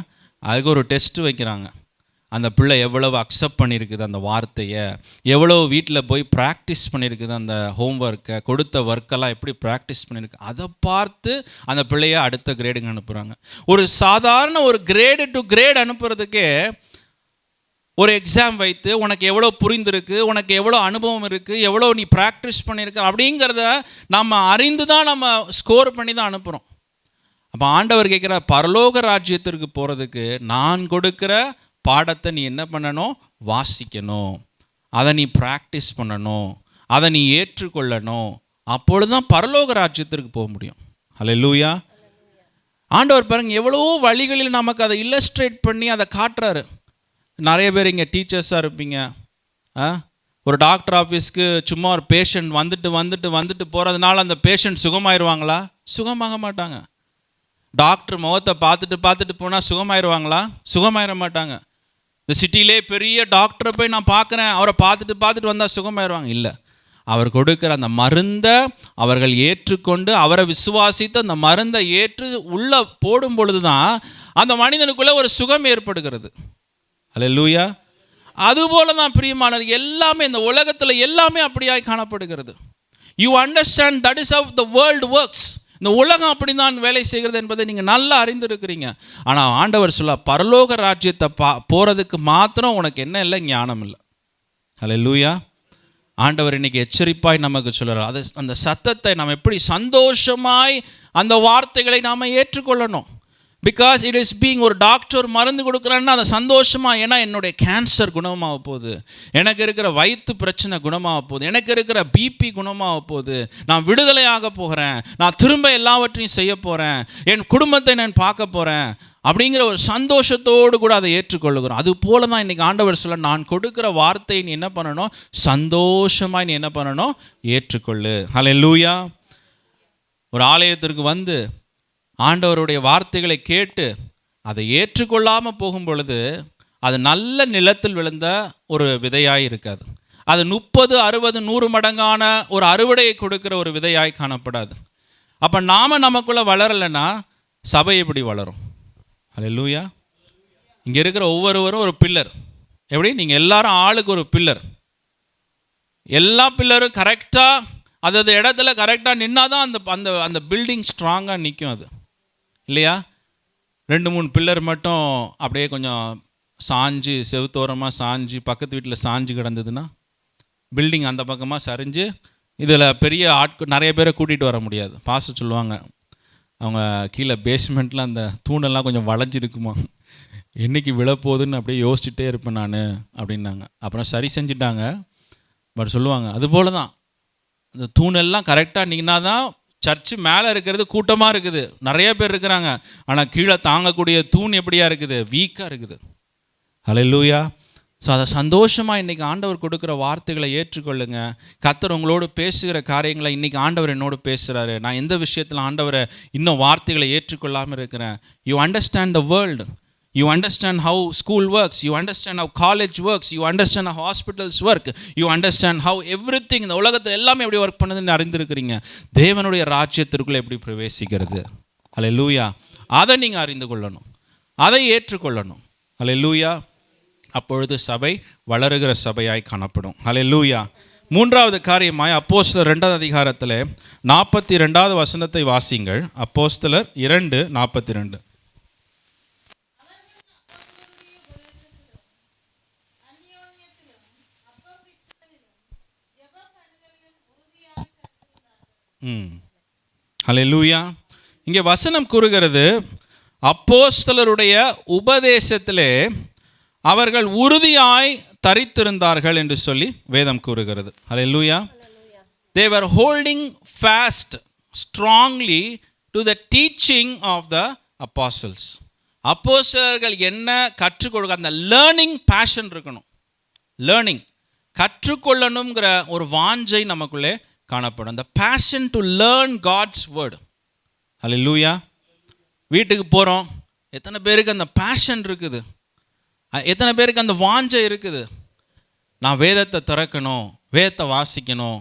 அதுக்கு ஒரு டெஸ்ட் வைக்கிறாங்க. அந்த பிள்ளை எவ்வளவு அக்செப்ட் பண்ணியிருக்குது அந்த வார்த்தையை, எவ்வளோ வீட்டில் போய் ப்ராக்டிஸ் பண்ணியிருக்குது, அந்த ஹோம்ஒர்க்கை, கொடுத்த ஒர்க்கெல்லாம் எப்படி ப்ராக்டிஸ் பண்ணியிருக்கு, அதை பார்த்து அந்த பிள்ளையை அடுத்த கிரேடுக்கு அனுப்புகிறாங்க. ஒரு சாதாரண ஒரு கிரேடு டு கிரேட் அனுப்புறதுக்கே ஒரு எக்ஸாம் வைத்து உனக்கு எவ்வளோ புரிந்திருக்கு, உனக்கு எவ்வளோ அனுபவம் இருக்குது, எவ்வளோ நீ ப்ராக்டிஸ் பண்ணியிருக்க அப்படிங்கிறத நம்ம அறிந்து தான் நம்ம ஸ்கோர் பண்ணி தான் அனுப்புகிறோம். அப்போ ஆண்டவர் கேட்குற, பரலோக ராஜ்யத்திற்கு போகிறதுக்கு நான் கொடுக்குற பாடத்தை நீ என்ன பண்ணணும், வாசிக்கணும், அதை நீ ப்ராக்டிஸ் பண்ணணும், அதை நீ ஏற்றுக்கொள்ளணும். அப்பொழுது தான் பரலோக ராஜ்யத்திற்கு போக முடியும். அல்லேலூயா. ஆண்டவர் பாருங்க எவ்வளோ வழிகளில் நமக்கு அதை இல்லஸ்ட்ரேட் பண்ணி அதை காட்டுறாரு. நிறைய பேர் இங்கே டீச்சர்ஸாக இருப்பீங்க. ஒரு டாக்டர் ஆஃபீஸ்க்கு சும்மா ஒரு பேஷண்ட் வந்துட்டு போகிறதுனால அந்த பேஷண்ட் சுகமாயிருவாங்களா? சுகமாக மாட்டாங்க. டாக்டர் முகத்தை பார்த்துட்டு போனால் சுகமாயிருவாங்களா? சுகமாயிட மாட்டாங்க. இந்த சிட்டிலே பெரிய டாக்டரை போய் நான் பார்க்குறேன், அவரை பார்த்துட்டு வந்தால் சுகமாயிருவாங்க? இல்லை. அவர் கொடுக்குற அந்த மருந்தை அவர்கள் ஏற்றுக்கொண்டு அவரை விசுவாசித்து அந்த மருந்தை ஏற்று உள்ளே போடும் பொழுது தான் அந்த மனிதனுக்குள்ளே ஒரு சுகம் ஏற்படுகிறது. அல்லேலூயா. அதுபோல தான் பிரியமானவர், எல்லாமே இந்த உலகத்தில் எல்லாமே அப்படியாய் காணப்படுகிறது. You understand that is how the world works. இந்த உலகம் அப்படி தான் வேலை செய்கிறது என்பதை நீங்கள் நல்லா அறிந்திருக்கிறீங்க. ஆனால் ஆண்டவர் சொல்ல, பரலோக ராஜ்யத்தை போகிறதுக்கு மாத்திரம் உனக்கு என்ன இல்லை, ஞானம் இல்லை. அல்லேலூயா. ஆண்டவர் இன்னைக்கு எச்சரிப்பாய் நமக்கு சொல்கிறார். அது அந்த சத்தத்தை நாம் எப்படி சந்தோஷமாய் அந்த வார்த்தைகளை நாம் ஏற்றுக்கொள்ளணும். பிகாஸ் இட் இஸ் பீங், ஒரு டாக்டர் மருந்து கொடுக்குறான்னா அதை சந்தோஷமாக, ஏன்னா என்னுடைய கேன்சர் குணமாக போகுது, எனக்கு இருக்கிற வயிற்று பிரச்சனை குணமாக போகுது, எனக்கு இருக்கிற பிபி குணமாக போகுது, நான் விடுதலையாக போகிறேன், நான் திரும்ப எல்லாவற்றையும் செய்ய போகிறேன், என் குடும்பத்தை நான் பார்க்க போகிறேன் அப்படிங்கிற ஒரு சந்தோஷத்தோடு கூட அதை ஏற்றுக்கொள்ளுகிறோம். அது போல தான் இன்றைக்கி ஆண்டவர் சொல்ல, நான் கொடுக்குற வார்த்தையை நீ என்ன பண்ணணும், சந்தோஷமாக நீ என்ன பண்ணணும், ஏற்றுக்கொள்ளு. அல்லேலூயா. ஒரு ஆலயத்திற்கு வந்து ஆண்டவருடைய வார்த்தைகளை கேட்டு அதை ஏற்றுக்கொள்ளாமல் போகும் பொழுது அது நல்ல நிலத்தில் விழுந்த ஒரு விதையாய் இருக்காது. அது 30, 60, 100 மடங்கான ஒரு அறுவடையை கொடுக்கிற ஒரு விதையாய் காணப்படாது. அப்போ நமக்குள்ளே வளரலைன்னா சபை எப்படி வளரும்? அல்லேலூயா. இங்கே இருக்கிற ஒவ்வொருவரும் ஒரு பில்லர். எப்படி? நீங்கள் எல்லாரும் ஆளுக்கு ஒரு பில்லர். எல்லா பில்லரும் கரெக்டாக அதாவது இடத்துல கரெக்டாக நின்னா தான் அந்த அந்த அந்த பில்டிங் ஸ்ட்ராங்காக நிற்கும். அது இல்லையா? 2-3 பில்லர் மட்டும் அப்படியே கொஞ்சம் சாஞ்சு, செவுத்தோரமாக சாஞ்சு, பக்கத்து வீட்டில் சாஞ்சு கிடந்ததுன்னா பில்டிங் அந்த பக்கமாக சரிஞ்சு, இதில் பெரிய நிறைய பேரை கூட்டிகிட்டு வர முடியாது. பாஸ்டர் சொல்லுவாங்க, அவங்க கீழே பேஸ்மெண்ட்டில் அந்த தூணெல்லாம் கொஞ்சம் வளைஞ்சிருக்குமா, என்றைக்கு விழப்போகுதுன்னு அப்படியே யோசிச்சுட்டே இருப்பேன் நான் அப்படின்னாங்க. அப்புறம் சரி செஞ்சுட்டாங்க. பட் சொல்லுவாங்க, அதுபோல தான் அந்த தூணெல்லாம் கரெக்டாக நின்னா தான் சர்ச்சு மேலே இருக்கிறது கூட்டமாக இருக்குது, நிறைய பேர் இருக்கிறாங்க. ஆனால் கீழே தாங்கக்கூடிய தூண் எப்படியா இருக்குது, வீக்காக இருக்குது. அல்லேலூயா. ஸோ அதை சந்தோஷமாக இன்றைக்கி ஆண்டவர் கொடுக்குற வார்த்தைகளை ஏற்றுக்கொள்ளுங்க. கர்த்தர் உங்களோடு பேசுகிற காரியங்களை இன்றைக்கி ஆண்டவர் என்னோடு பேசுகிறாரு. நான் எந்த விஷயத்தில் ஆண்டவரை இன்னும் வார்த்தைகளை ஏற்றுக்கொள்ளாமல் இருக்கிறேன். You understand the world, you understand how school works, you understand how college works, you understand how hospitals work, you understand how everything, இந்த உலகத்தில் எல்லாமே எப்படி ஒர்க் பண்ணுதுன்னு அறிந்திருக்கிறீங்க. தேவனுடைய ராஜ்யத்திற்குள்ளே எப்படி பிரவேசிக்கிறது. அல்லேலூயா. அதை நீங்கள் அறிந்து கொள்ளணும், அதை ஏற்றுக்கொள்ளணும். அல்லேலூயா. அப்பொழுது சபை வளருகிற சபையாய் காணப்படும். அல்லேலூயா. மூன்றாவது காரியமாய் அப்போஸ்தலர் 2வது அதிகாரத்தில் 42வது வசனத்தை வாசிங்கள். அப்போஸ்தலர் 2:42. அல்லேலூயா. இங்கே வசனம் கூறுகிறது, அப்போஸ்தலருடைய உபதேசத்திலே அவர்கள் உறுதியாய் தரித்திருந்தார்கள் என்று சொல்லி வேதம் கூறுகிறது. ஹல்லேலூயா. They were holding fast strongly to the teaching of the apostles. அப்போஸ்தலர்கள் என்ன கற்றுக் கொடுக்க அந்த லேர்னிங் பேஷன் இருக்கணும். லேர்னிங் கற்றுக்கொள்ளணுங்கிற ஒரு வாஞ்சை நமக்குள்ளே காணப்படும். the passion to learn God's word. ஹல்லேலூயா. வீட்டுக்கு போகிறோம், எத்தனை பேருக்கு அந்த பேஷன் இருக்குது? எத்தனை பேருக்கு அந்த வாஞ்சை இருக்குது? நான் வேதத்தை திறக்கணும், வேதத்தை வாசிக்கணும்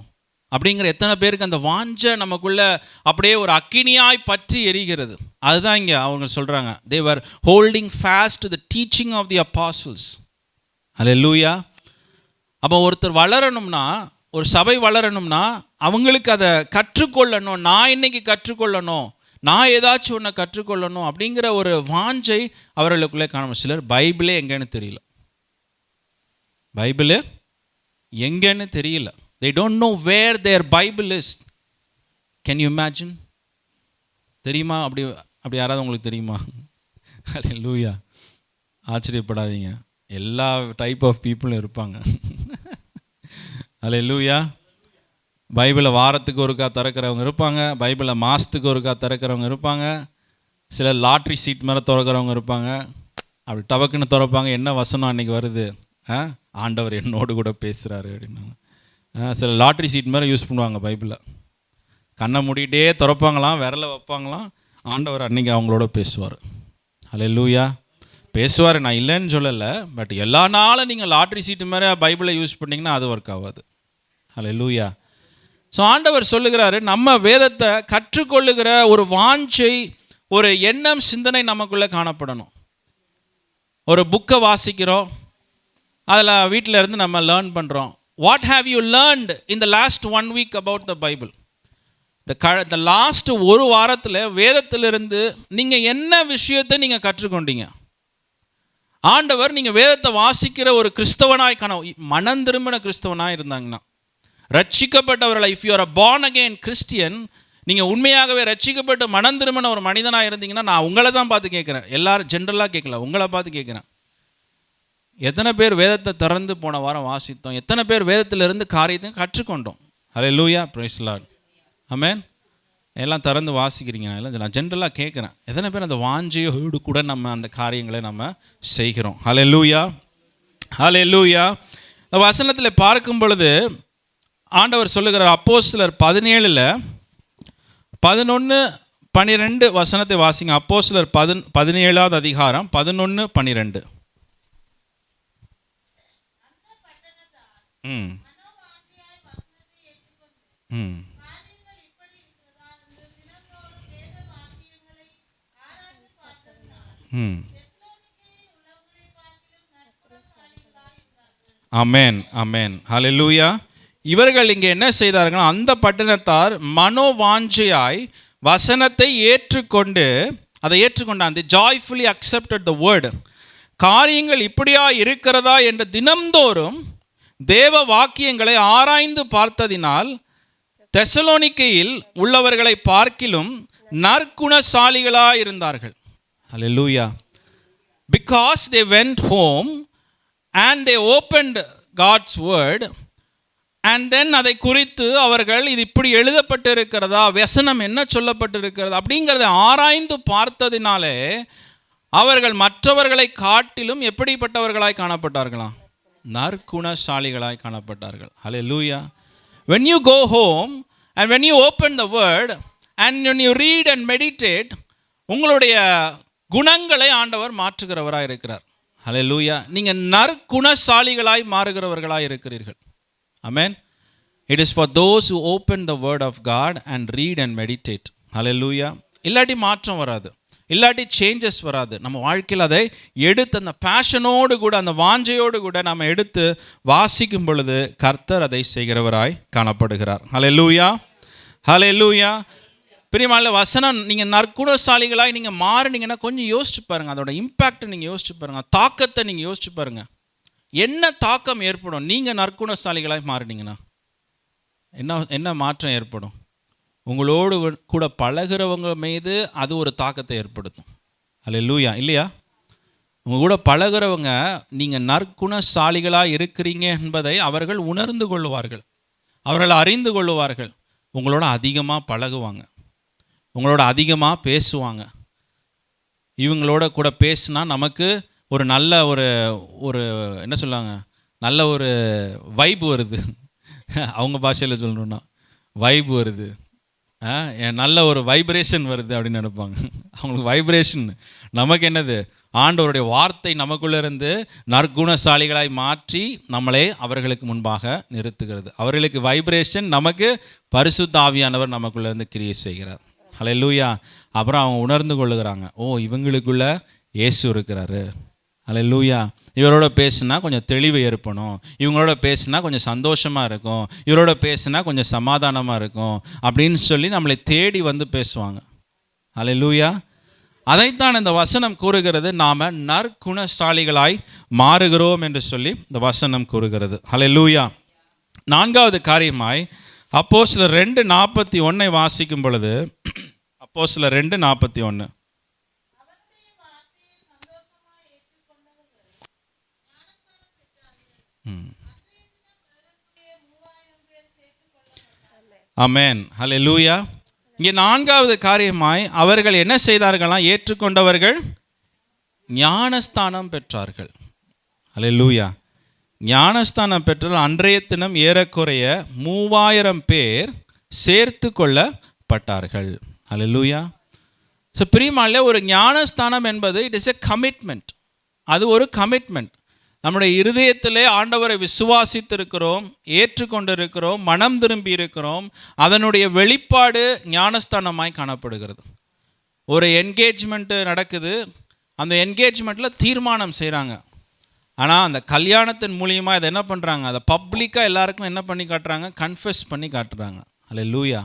அப்படிங்கிற எத்தனை பேருக்கு அந்த வாஞ்சை நமக்குள்ள அப்படியே ஒரு அக்கினியாய் பற்றி எரிகிறது? அதுதான் இங்கே அவங்க சொல்கிறாங்க. they were holding fast to the teaching of the apostles. ஹல்லேலூயா. அப்போ ஒருத்தர் வளரணும்னா, ஒரு சபை வளரணும்னா அவங்களுக்கு அதை கற்றுக்கொள்ளணும். நான் இன்னைக்கு கற்றுக்கொள்ளணும், நான் ஏதாச்சும் ஒன்று கற்றுக்கொள்ளணும் அப்படிங்கிற ஒரு வாஞ்சை அவர்களுக்குள்ளே காணணும். சிலர் பைபிளே எங்கேன்னு தெரியல, பைபிளு எங்கேன்னு தெரியல. they don't know where their Bible is. Can you imagine? தெரியுமா? அப்படி யாராவது உங்களுக்கு தெரியுமா? ஹல்லேலூயா. ஆச்சரியப்படாதீங்க, எல்லா டைப் ஆஃப் பீப்புளும் இருப்பாங்க. ஹல்லேலூயா. பைபிளை வாரத்துக்கு ஒருக்கா திறக்கிறவங்க இருப்பாங்க, பைபிளை மாதத்துக்கு ஒருக்கா திறக்கிறவங்க இருப்பாங்க, சில லாட்ரி சீட் மேலே திறக்கிறவங்க இருப்பாங்க. அப்படி டபக்குன்னு திறப்பாங்க, என்ன வசனம் அன்றைக்கி வருது, ஆண்டவர் என்னோடு கூட பேசுகிறாரு அப்படின்னாங்க. சில லாட்ரி சீட் மாதிரி யூஸ் பண்ணுவாங்க பைபிளை. கண்ணை மூடிட்டே திறப்பாங்களாம், விரலை வைப்பாங்களாம், ஆண்டவர் அன்றைக்கி அவங்களோட பேசுவார். ஹல்லேலூயா. பேசுவார், நான் இல்லைன்னு சொல்லலை. பட் எல்லா நாளும் நீங்கள் லாட்ரி சீட்டு மாதிரி பைபிளை யூஸ் பண்ணிங்கன்னா அது ஒர்க் ஆகாது. ஹல்லேலூயா. ஸோ ஆண்டவர் சொல்லுகிறாரு, நம்ம வேதத்தை கற்றுக்கொள்ளுகிற ஒரு வாஞ்சை, ஒரு எண்ணம், சிந்தனை நமக்குள்ளே காணப்படணும். ஒரு புக்கை வாசிக்கிறோம், அதில் வீட்டில் இருந்து நம்ம லேர்ன் பண்ணுறோம். What have you learned in the last 1 week about the Bible? The last ஒரு வாரத்தில் வேதத்திலிருந்து நீங்கள் என்ன விஷயத்தை நீங்கள் கற்றுக்கொண்டீங்க? ஆண்டவர் நீங்கள் வேதத்தை வாசிக்கிற ஒரு கிறிஸ்தவனாய் மனம் திரும்பின கிறிஸ்தவனாக இருந்தாங்கன்னா, ரட்சிக்கப்பட்டவர்களை, if you are a born again Christian, நீங்கள் உண்மையாகவே ரட்சிக்கப்பட்டு மனம் திரும்பின ஒரு மனிதனாக இருந்தீங்கன்னா, நான் உங்களை தான் பார்த்து கேட்குறேன், எல்லாரும் ஜென்ரலாக கேட்கல, உங்களை பார்த்து கேட்குறேன். எத்தனை பேர் வேதத்தை திறந்து போன வாரம் வாசித்தோம்? எத்தனை பேர் வேதத்திலிருந்து காரியத்தையும் கற்றுக்கொண்டோம்? Hallelujah. Praise the Lord. Amen. எல்லாம் திறந்து வாசிக்கிறீங்க. எல்லாம் நான் ஜென்ரலாக கேட்குறேன், எத்தனை பேர் அந்த வாஞ்சையோடு கூட நம்ம அந்த காரியங்களை நம்ம செய்கிறோம்? ஹல்லேலூயா. ஹல்லேலூயா. இந்த வசனத்தில் பார்க்கும் பொழுது ஆண்டவர் சொல்லுகிறார், அப்போஸ்தலர் 17 11 12 வசனத்தை வாசிங்க. அப்போஸ்தலர் 17வது அதிகாரம் 11 12. ஆமென், ஆமென். ஹல்லேலூயா. இவர்கள் இங்கே என்ன செய்தார்கள்? அந்த பட்டணத்தார் மனோவாஞ்சையாய் வசனத்தை ஏற்றுக்கொண்டான். they joyfully accepted the word. காரியங்கள் இப்படியா இருக்கிறதா என்று தினம்தோறும் தேவ வாக்கியங்களை ஆராய்ந்து பார்த்ததினால் தெசலோனிக்கையில் உள்ளவர்களை பார்க்கிலும் நற்குணசாலிகளாய் இருந்தார்கள். ஹல்லேலூயா. because they went home and they opened God's word, and then அதை குறித்து அவர்கள் இது இப்படி எழுதப்பட்டிருக்கிறதா, வசனம் என்ன சொல்லப்பட்டிருக்கிறதா அப்படிங்கிறத ஆராய்ந்து பார்த்ததினாலே அவர்கள் மற்றவர்களை காட்டிலும் எப்படிப்பட்டவர்களாய் காணப்பட்டார்களாம்? நற்குணசாலிகளாய் காணப்பட்டார்கள். ஹல்லேலூயா. when you go home and when you open the word and when you read and meditate, உங்களுடைய குணங்களை ஆண்டவர் மாற்றுகிறவராய் இருக்கிறார். ஹல்லேலூயா. நீங்கள் நற்குணசாலிகளாய் மாறுகிறவர்களாய் இருக்கிறீர்கள். ஆமென். It is for those who open the word of God and read and meditate. ஹல்லேலூயா. இல்லாட்டி மாற்றம் வராது, இல்லாட்டி சேஞ்சஸ் வராது. நம்ம வாழ்க்கையில் அதை எடுத்து அந்த பேஷனோடு கூட, அந்த வாஞ்சையோடு கூட நம்ம எடுத்து வாசிக்கும் பொழுது கர்த்தர் அதை செய்கிறவராய் காணப்படுகிறார். ஹல்லேலூயா. ஹல்லேலூயா. பிரியமான வசனம், நீங்கள் நற்குணசாலிகளாய் நீங்கள் மாறினீங்கன்னா கொஞ்சம் யோசிச்சு பாருங்கள், அதோட இம்பேக்டை நீங்கள் யோசிச்சு பாருங்கள், தாக்கத்தை நீங்கள் யோசிச்சு பாருங்கள். என்ன தாக்கம் ஏற்படும் நீங்கள் நற்குணசாலிகளாய் மாறினீங்கன்னா? என்ன மாற்றம் ஏற்படும்? உங்களோடு கூட பழகிறவங்க மீது அது ஒரு தாக்கத்தை ஏற்படுத்தும். அல்லேலூயா. இல்லையா? உங்கள் கூட பழகிறவங்க நீங்கள் நற்குணசாலிகளாக இருக்கிறீங்க என்பதை அவர்கள் உணர்ந்து கொள்வார்கள், அவர்கள் அறிந்து கொள்வார்கள். உங்களோட அதிகமாக பழகுவாங்க, உங்களோட அதிகமாக பேசுவாங்க. இவங்களோட கூட பேசுனா நமக்கு ஒரு நல்ல ஒரு ஒரு என்ன சொல்லுவாங்க, நல்ல ஒரு வைப் வருது. அவங்க பாஷையில் சொல்லணுன்னா வைப் வருது, நல்ல ஒரு வைப்ரேஷன் வருது அப்படின்னு நினைப்பாங்க. அவங்களுக்கு வைப்ரேஷன். நமக்கு என்னது? ஆண்டவருடைய வார்த்தை நமக்குள்ளே இருந்து நற்குணசாலிகளாய் மாற்றி நம்மளே அவர்களுக்கு முன்பாக நிறுத்துகிறது. அவர்களுக்கு வைப்ரேஷன், நமக்கு பரிசுத்த ஆவியானவர் நமக்குள்ளே இருந்து கிரியை செய்கிறார். ஹல்லேலூயா. அப்புறம் அவங்க உணர்ந்து கொள்ளுகிறாங்க, ஓ இவங்களுக்குள்ள இயேசு இருக்கிறாரு. ஹல்லேலூயா. இவரோட பேசுனா கொஞ்சம் தெளிவு ஏற்படும், இவங்களோட பேசுனா கொஞ்சம் சந்தோஷமாக இருக்கும், இவரோட பேசுனா கொஞ்சம் சமாதானமாக இருக்கும் அப்படின்னு சொல்லி நம்மளை தேடி வந்து பேசுவாங்க. ஹல்லேலூயா. அதைத்தான் இந்த வசனம் கூறுகிறது, நாம் நற்குணசாலிகளாய் மாறுகிறோம் என்று சொல்லி இந்த வசனம் கூறுகிறது. ஹல்லேலூயா. நான்காவது காரியமாய் அப்போஸ்தலர் 2:41 வாசிக்கும் பொழுது, அப்போஸ்தலர் 2:41, ஆமென். ஹல்லேலூயா. இங்கே நான்காவது காரியமாய் அவர்கள் என்ன செய்தார்களாம்? ஏற்றுக்கொண்டவர்கள் ஞானஸ்தானம் பெற்றார்கள். ஹல்லேலூயா. ஞானஸ்தானம் பெற்றால் அன்றைய தினம் ஏறக்குறைய 3000 பேர் சேர்த்து கொள்ளப்பட்டார்கள். ஹல்லேலூயா. ஸோ பிரியமானவர்களே, ஒரு ஞானஸ்தானம் என்பது இட் இஸ் எ கமிட்மெண்ட். அது ஒரு கமிட்மெண்ட். நம்முடைய இருதயத்திலே ஆண்டவரை விசுவாசித்திருக்கிறோம், ஏற்றுக்கொண்டிருக்கிறோம், மனம் திரும்பி இருக்கிறோம். அதனுடைய வெளிப்பாடு ஞானஸ்தானமாய் காணப்படுகிறது. ஒரு என்கேஜ்மெண்ட்டு நடக்குது, அந்த என்கேஜ்மெண்ட்டில் தீர்மானம் செய்கிறாங்க. ஆனால் அந்த கல்யாணத்தின் மூலியமாக இதை என்ன பண்ணுறாங்க? அதை பப்ளிக்காக எல்லாருக்கும் என்ன பண்ணி காட்டுறாங்க? கன்ஃபெஸ் பண்ணி காட்டுறாங்க. ஹல்லேலூயா.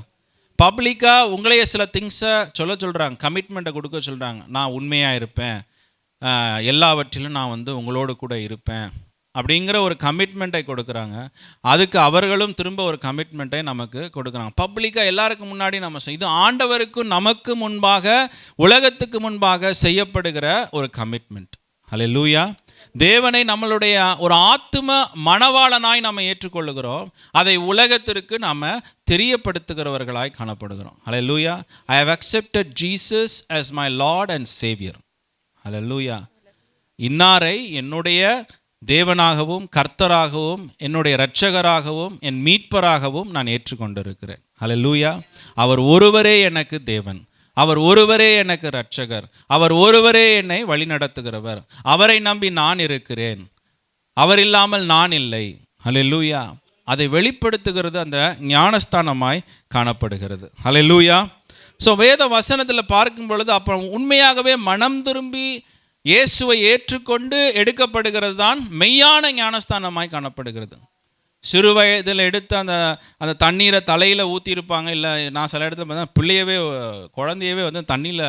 பப்ளிக்காக உங்களையே சில திங்ஸை சொல்கிறாங்க, கமிட்மெண்ட்டை கொடுக்க சொல்கிறாங்க. நான் உண்மையாக இருப்பேன், எல்லாவற்றிலும் நான் உங்களோடு கூட இருப்பேன் அப்படிங்கிற ஒரு கமிட்மெண்ட்டை கொடுக்குறாங்க. அதுக்கு அவர்களும் திரும்ப ஒரு கமிட்மெண்ட்டை நமக்கு கொடுக்குறாங்க. பப்ளிக்காக எல்லாருக்கும் முன்னாடி நம்ம இது ஆண்டவருக்கும் நமக்கு முன்பாக, உலகத்துக்கு முன்பாக செய்யப்படுகிற ஒரு கமிட்மெண்ட். ஹல்லேலூயா. தேவனை நம்மளுடைய ஒரு ஆத்தும மணவாளனாய் நம்ம ஏற்றுக்கொள்ளுகிறோம், அதை உலகத்திற்கு நம்ம தெரியப்படுத்துகிறவர்களாய் காணப்படுகிறோம். Hallelujah. I have accepted Jesus as my Lord and Savior. Hallelujah. இன்னாரை என்னுடைய தேவனாகவும் கர்த்தராகவும் என்னுடைய இரட்சகராகவும் என் மீட்பராகவும் நான் ஏற்றுக்கொண்டிருக்கிறேன். ஹல்லேலூயா. அவர் ஒருவரே எனக்கு தேவன், அவர் ஒருவரே எனக்கு இரட்சகர், அவர் ஒருவரே என்னை வழிநடத்துகிறவர், அவரை நம்பி நான் இருக்கிறேன், அவர் இல்லாமல் நான் இல்லை. ஹல்லேலூயா. அதை வெளிப்படுத்துகிறது அந்த ஞானஸ்தானமாய் காணப்படுகிறது. ஹல்லேலூயா. ஸோ வேத வசனத்தில் பார்க்கும் பொழுது அப்போ உண்மையாகவே மனம் திரும்பி இயேசுவை ஏற்றுக்கொண்டு எடுக்கப்படுகிறது தான் மெய்யான ஞானஸ்தானமாய் காணப்படுகிறது. சிறு வயதில் எடுத்து அந்த தண்ணீரை தலையில் ஊற்றிருப்பாங்க, இல்லை நான் சில இடத்துல பார்த்தா பிள்ளையவே குழந்தையவே தண்ணியில்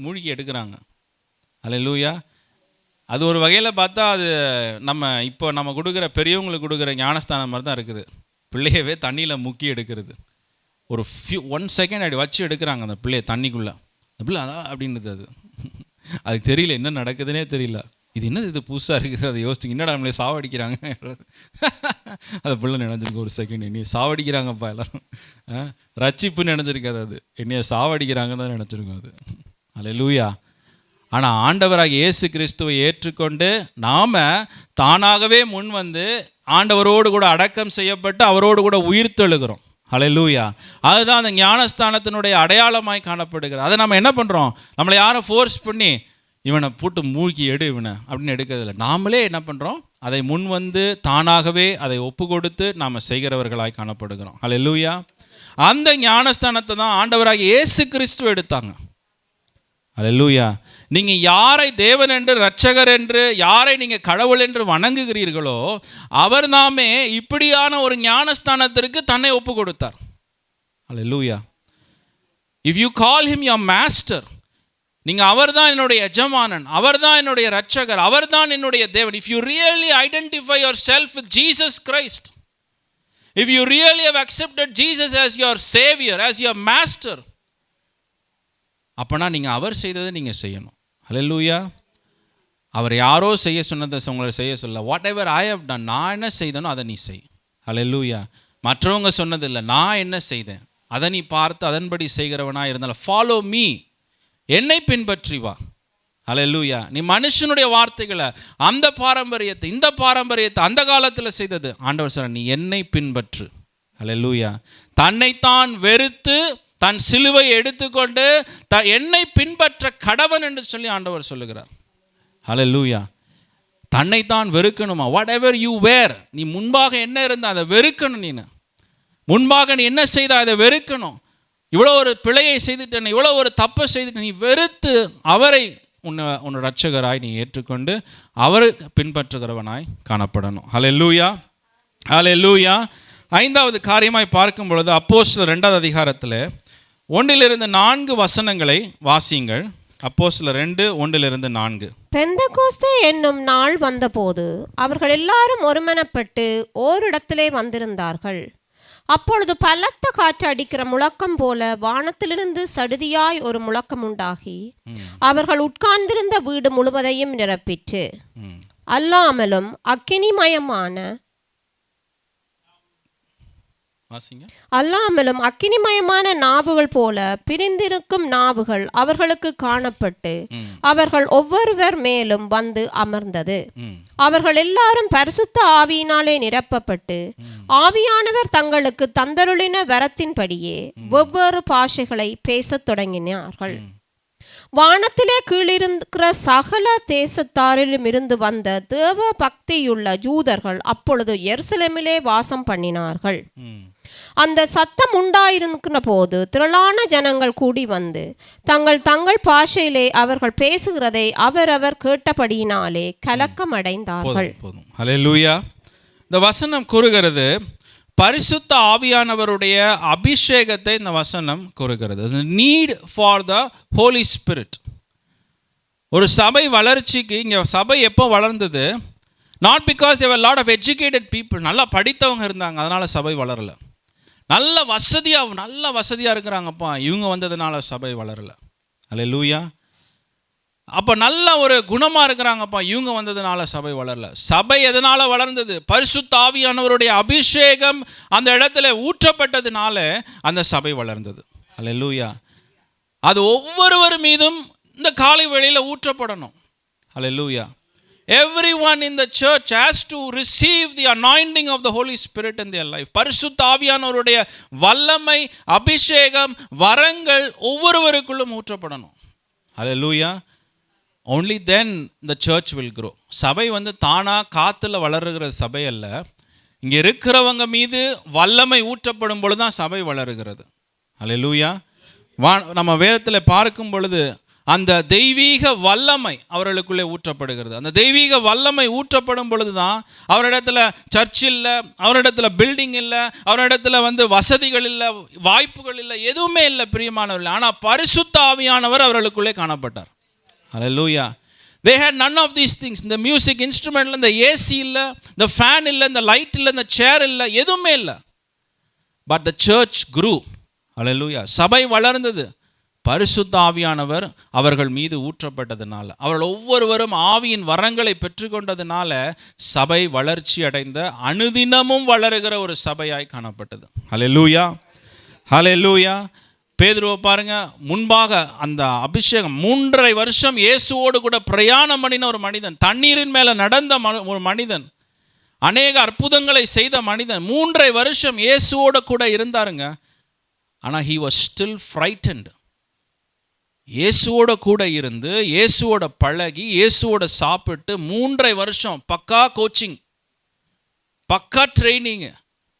மூழ்கி எடுக்கிறாங்க. ஹல்லேலூயா. அது ஒரு வகையில் பார்த்தா அது இப்போ நம்ம கொடுக்குற பெரியவங்களுக்கு கொடுக்குற ஞானஸ்தானம் மாதிரி தான் இருக்குது. பிள்ளையவே தண்ணியில் முக்கி எடுக்கிறது. ஒரு 1 செகண்ட் அப்படி வச்சு எடுக்கிறாங்க அந்த பிள்ளையை தண்ணிக்குள்ளே. அந்த பிள்ளை அதான் அப்படின்றது, அதுக்கு தெரியல என்ன நடக்குதுன்னே தெரியல. இது என்னது, இது புதுசாக இருக்குது, அதை யோசிச்சுங்க, என்னடா நம்மளே சாவடிக்கிறாங்க. அதை பிள்ளை நினைஞ்சிருக்கு, ஒரு செகண்ட் என்னையை சாவடிக்கிறாங்கப்பா எல்லாரும். ரட்சிப்பு நினைஞ்சிருக்காது, அது என்னையை சாவடிக்கிறாங்கன்னு தான் நினச்சிருக்கோம் அது. ஹல்லேலூயா. ஆனால் ஆண்டவராக இயேசு கிறிஸ்துவை ஏற்றுக்கொண்டு நாம் தானாகவே முன் ஆண்டவரோடு கூட அடக்கம் செய்யப்பட்டு அவரோடு கூட உயிர்த்தெழுகிறோம். ஹல்லேலூயா. அதுதான் அந்த ஞானஸ்தானத்தினுடைய அடையாளமாய் காணப்படுகிறது. அதை நம்ம என்ன பண்ணுறோம்? நம்மளை யாரும் ஃபோர்ஸ் பண்ணி இவனை போட்டு மூழ்கி எடு இவனை அப்படின்னு எடுக்கிறதில்ல. நாமளே என்ன பண்ணுறோம்? அதை முன் தானாகவே அதை ஒப்பு கொடுத்து நாம் செய்கிறவர்களாய் காணப்படுகிறோம். ஹல்லேலூயா. அந்த ஞானஸ்தானத்தை தான் ஆண்டவராக இயேசு கிறிஸ்து எடுத்தாங்க. ஹல்லேலூயா. நீங்கள் யாரை தேவன் என்று, இரட்சகர் என்று, யாரை நீங்கள் கடவுள் என்று வணங்குகிறீர்களோ அவர் நாமே இப்படியான ஒரு ஞானஸ்தானத்திற்கு தன்னை ஒப்பு கொடுத்தார். Hallelujah. If you call him your master, நீங்கள் அவர் தான் என்னுடைய எஜமானன், அவர் தான் என்னுடைய இரட்சகர், அவர் தான் என்னுடைய தேவன். If you really identify your self with Jesus Christ, if you really have accepted Jesus as your savior, as your master, அப்போனா நீங்கள் அவர் செய்ததை நீங்கள் செய்யணும். ஹல்லேலூயா. அவர் யாரோ செய்ய சொன்னதை உங்களை செய்ய சொல்ல. Whatever I have done, நான் என்ன செய்தனோ அதை நீ செய். ஹல்லேலூயா. மற்றவங்க சொன்னதில்லை, நான் என்ன செய்தேன் அதை நீ பார்த்து அதன்படி செய்கிறவனாக இருந்தாலும் ஃபாலோ மீ, என்னை பின்பற்றி வா. ஹல்லேலூயா. நீ மனுஷனுடைய வார்த்தைகளை, அந்த பாரம்பரியத்தை, இந்த பாரம்பரியத்தை அந்த காலத்தில் செய்தது, ஆண்டவர் சொல்ற நீ என்னை பின்பற்று. ஹல்லேலூயா. தன்னைத்தான் வெறுத்து தன் சிலுவை எடுத்துக்கொண்டு என்னை பின்பற்ற கடவன் என்று சொல்லி ஆண்டவர் சொல்லுகிறார். ஹல்லேலூயா. தன்னைத்தான் வெறுக்கணுமா? வாட் எவர் யூ வேர், நீ முன்பாக என்ன இருந்தா அதை வெறுக்கணும். நீ முன்பாக நீ என்ன செய்த அதை வெறுக்கணும். இவ்வளோ ஒரு பிழையை செய்துட்டேன், இவ்வளோ ஒரு தப்பை செய்துட்டு நீ வெறுத்து அவரை உன்னோட ரட்சகராய் நீ ஏற்றுக்கொண்டு அவரை பின்பற்றுகிறவனாய் காணப்படணும். ஹல்லேலூயா. ஹல்லேலூயா. 5வது காரியமாய் பார்க்கும் பொழுது அப்போஸ்தலர் 2வது அதிகாரத்தில் 1-4 வசனங்களை வாசியுங்கள். அப்போஸ்தலர் 2:1-4. பெந்தெகோஸ்தே என்னும் நாள் வந்தபோது அவர்கள் எல்லாரும் ஒருமனப்பட்டு ஓரிடத்திலே வந்திருந்தார்கள். அப்பொழுது பலத்த காற்று அடிக்கிற முழக்கம் போல வானத்திலிருந்து சடுதியாய் ஒரு முழக்கம் உண்டாகி அவர்கள் உட்கார்ந்திருந்த வீடு முழுவதையும் நிரப்பிற்று. அல்லாமலும் அக்கினிமயமான நாவுகள் போல பிரிந்திருக்கும் நாவுகள் அவர்களுக்கு காணப்பட்டு அவர்கள் ஒவ்வொருவர் மேலும் வந்து அமர்ந்தது. அவர்கள் எல்லாரும் பரிசுத்த ஆவியினாலே நிரப்பப்பட்டு ஆவியானவர் தங்களுக்கு தந்தருளின வரத்தின்படியே வெவ்வேறு பாஷைகளை பேசத் தொடங்கினார்கள். வானத்திலே கீழிருக்கிற சகல தேசத்தாரிலும் இருந்து வந்த தேவ பக்தியுள்ள யூதர்கள் அப்பொழுது எருசலேமிலே வாசம் பண்ணினார்கள். அந்த சத்தம் உண்டாயிருக்கிற போது திரளான ஜனங்கள் கூடி வந்து தங்கள் பாஷையிலே அவர்கள் பேசுகிறதை அவரவர் கேட்டபடியினாலே கலக்கம் அடைந்தார்கள். ஹல்லேலூயா. இந்த வசனம் கூறுகிறது பரிசுத்த ஆவியானவருடைய அபிஷேகத்தை இந்த வசனம் கூறுகிறது. Need for the Holy Spirit. ஒரு சபை வளர்ச்சிக்கு இங்கே சபை எப்போ வளர்ந்தது? Not because there were lot of educated people, நல்லா படித்தவங்க இருந்தாங்க அதனால சபை வளரலை. நல்ல வசதியாக இருக்கிறாங்கப்பா, இவங்க வந்ததுனால சபை வளரலை. ஹல்லேலூயா. அப்போ நல்ல ஒரு குணமாக இருக்கிறாங்கப்பா, இவங்க வந்ததுனால சபை வளரல. சபை எதனால் வளர்ந்தது? பரிசுத்த ஆவியானவருடைய அபிஷேகம் அந்த இடத்துல ஊற்றப்பட்டதுனால அந்த சபை வளர்ந்தது. ஹல்லேலூயா. அது ஒவ்வொருவர் மீதும் இந்த காலை வேளையில் ஊற்றப்படணும். ஹல்லேலூயா. Everyone in the church has to receive the anointing of the Holy Spirit in their life. பரிசுத்த ஆவியானவருடைய வல்லமை, அபிஷேகம், வரங்கள் ஒவ்வொருவருக்குள்ளும் ஊற்றப்படணும். ஹல்லேலூயா. only then the church will grow. சபை தானாக காற்றுல வளருகிற சபை அல்ல. இங்கே இருக்கிறவங்க மீது வல்லமை ஊற்றப்படும் பொழுது தான் சபை வளருகிறது. ஹல்லேலூயா. நம்ம வேதத்தில் பார்க்கும் பொழுது அந்த தெய்வீக வல்லமை அவர்களுக்குள்ளே ஊற்றப்படுகிறது. அந்த தெய்வீக வல்லமை ஊற்றப்படும் பொழுது தான் அவரிடத்துல சர்ச் இல்லை, அவரிடத்துல பில்டிங் இல்லை, அவரிடத்துல வசதிகள் இல்லை, வாய்ப்புகள் இல்லை, எதுவுமே இல்லை பிரியமானவர்கள். ஆனால் பரிசுத்த ஆவியானவர் அவர்களுக்குள்ளே காணப்பட்டார். Hallelujah. They had none of these things. இந்த மியூசிக் இன்ஸ்ட்ருமெண்ட்ல இந்த ஏசி இல்லை, இந்த ஃபேன் இல்லை, இந்த லைட் இல்லை, இந்த சேர் இல்லை, எதுவுமே இல்லை. But the church grew. Hallelujah. சபை வளர்ந்தது. பரிசுத்த ஆவியானவர் அவர்கள் மீது ஊற்றப்பட்டதுனால, அவர்கள் ஒவ்வொருவரும் ஆவியின் வரங்களை பெற்றுக்கொண்டதுனால சபை வளர்ச்சி அடைந்த, அனுதினமும் வளருகிற ஒரு சபையாய் காணப்பட்டது. ஹல்லேலூயா. ஹல்லேலூயா. பேதுருவை பாருங்க, முன்பாக அந்த அபிஷேகம் 3.5 வருஷம் இயேசுவோடு கூட பிரயாணம் பண்ணின ஒரு மனிதன், தண்ணீரின் மேலே நடந்த ஒரு மனிதன், அநேக அற்புதங்களை செய்த மனிதன், 3.5 வருஷம் இயேசுவோடு கூட இருந்தாருங்க. ஆனால் he was still frightened. இயேசுவோட கூட இருந்து, இயேசுவோட பழகி, இயேசுவோட சாப்பிட்டு 3.5 வருஷம் பக்கா கோச்சிங், பக்கா ட்ரைனிங்,